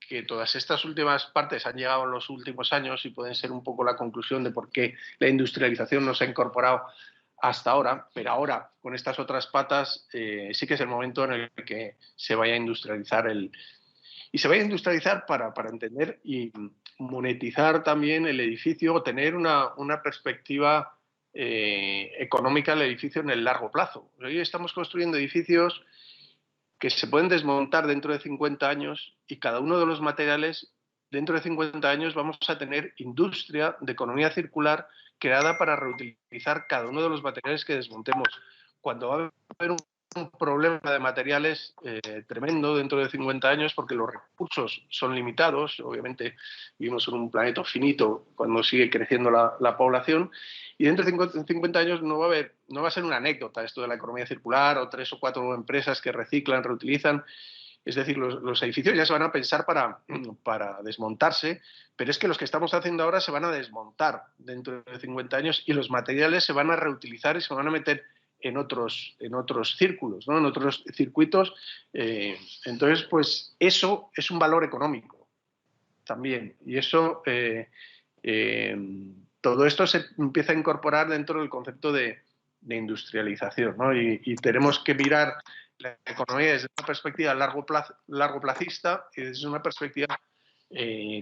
que todas estas últimas partes han llegado en los últimos años y pueden ser un poco la conclusión de por qué la industrialización no se ha incorporado hasta ahora, pero ahora con estas otras patas sí que es el momento en el que se vaya a industrializar y se vaya a industrializar para entender y monetizar también el edificio, o tener una perspectiva económica del edificio en el largo plazo. Hoy estamos construyendo edificios que se pueden desmontar dentro de 50 años, y cada uno de los materiales, dentro de 50 años vamos a tener industria de economía circular creada para reutilizar cada uno de los materiales que desmontemos. Cuando va a haber un problema de materiales tremendo dentro de 50 años, porque los recursos son limitados. Obviamente vivimos en un planeta finito cuando sigue creciendo la población, y dentro de 50 años no va a ser una anécdota esto de la economía circular, o 3 o 4 empresas que reciclan, reutilizan. Es decir, los edificios ya se van a pensar para desmontarse, pero es que los que estamos haciendo ahora se van a desmontar dentro de 50 años, y los materiales se van a reutilizar y se van a meter en otros círculos, ¿no?, en otros circuitos. Entonces, pues eso es un valor económico también, y eso todo esto se empieza a incorporar dentro del concepto de industrialización, ¿no? Y tenemos que mirar la economía desde una perspectiva largoplacista y desde una perspectiva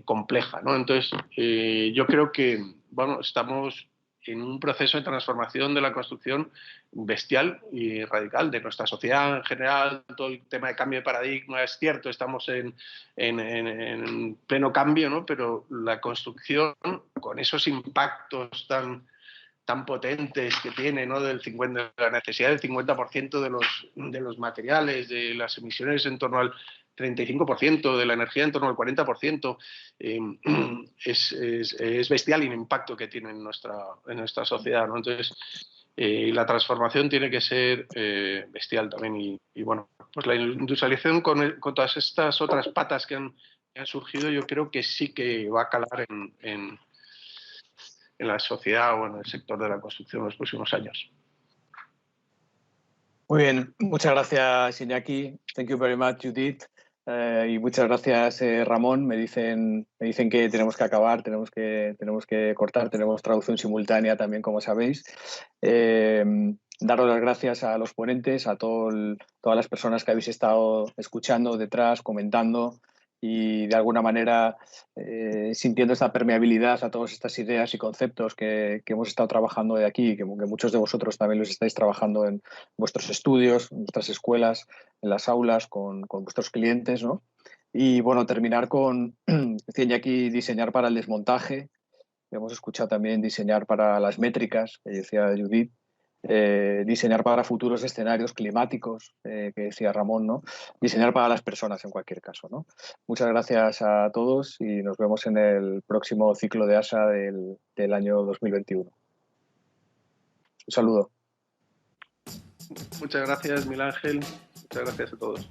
compleja, ¿no? Entonces, yo creo que bueno, estamos en un proceso de transformación de la construcción bestial y radical de nuestra sociedad en general. Todo el tema de cambio de paradigma es cierto, estamos en pleno cambio, ¿no? Pero la construcción, con esos impactos tan potentes que tiene, ¿no?, de la necesidad del 50% de los materiales, de las emisiones en torno al 35%, de la energía en torno al 40%, es bestial el impacto que tiene en nuestra sociedad, ¿no? Entonces, la transformación tiene que ser bestial también, y bueno, pues la industrialización con todas estas otras patas que han surgido, yo creo que sí que va a calar en la sociedad o en el sector de la construcción en los próximos años. Muy bien, muchas gracias, Iñaki. Thank you very much, Judith. Y muchas gracias, Ramón. Me dicen que tenemos que acabar, tenemos que cortar, tenemos traducción simultánea también, como sabéis. Daros las gracias a los ponentes, a todas las personas que habéis estado escuchando detrás, comentando, y de alguna manera sintiendo esta permeabilidad a todas estas ideas y conceptos que hemos estado trabajando de aquí, que muchos de vosotros también los estáis trabajando en vuestros estudios, en vuestras escuelas, en las aulas, con vuestros clientes, ¿no? Y bueno, terminar con, decía aquí, diseñar para el desmontaje. Hemos escuchado también diseñar para las métricas, que decía Judith. Diseñar para futuros escenarios climáticos, que decía Ramón, ¿no? Diseñar para las personas en cualquier caso, ¿no? Muchas gracias a todos y nos vemos en el próximo ciclo de ASA del año 2021. Un saludo. Muchas gracias, Miguel Ángel. Muchas gracias a todos.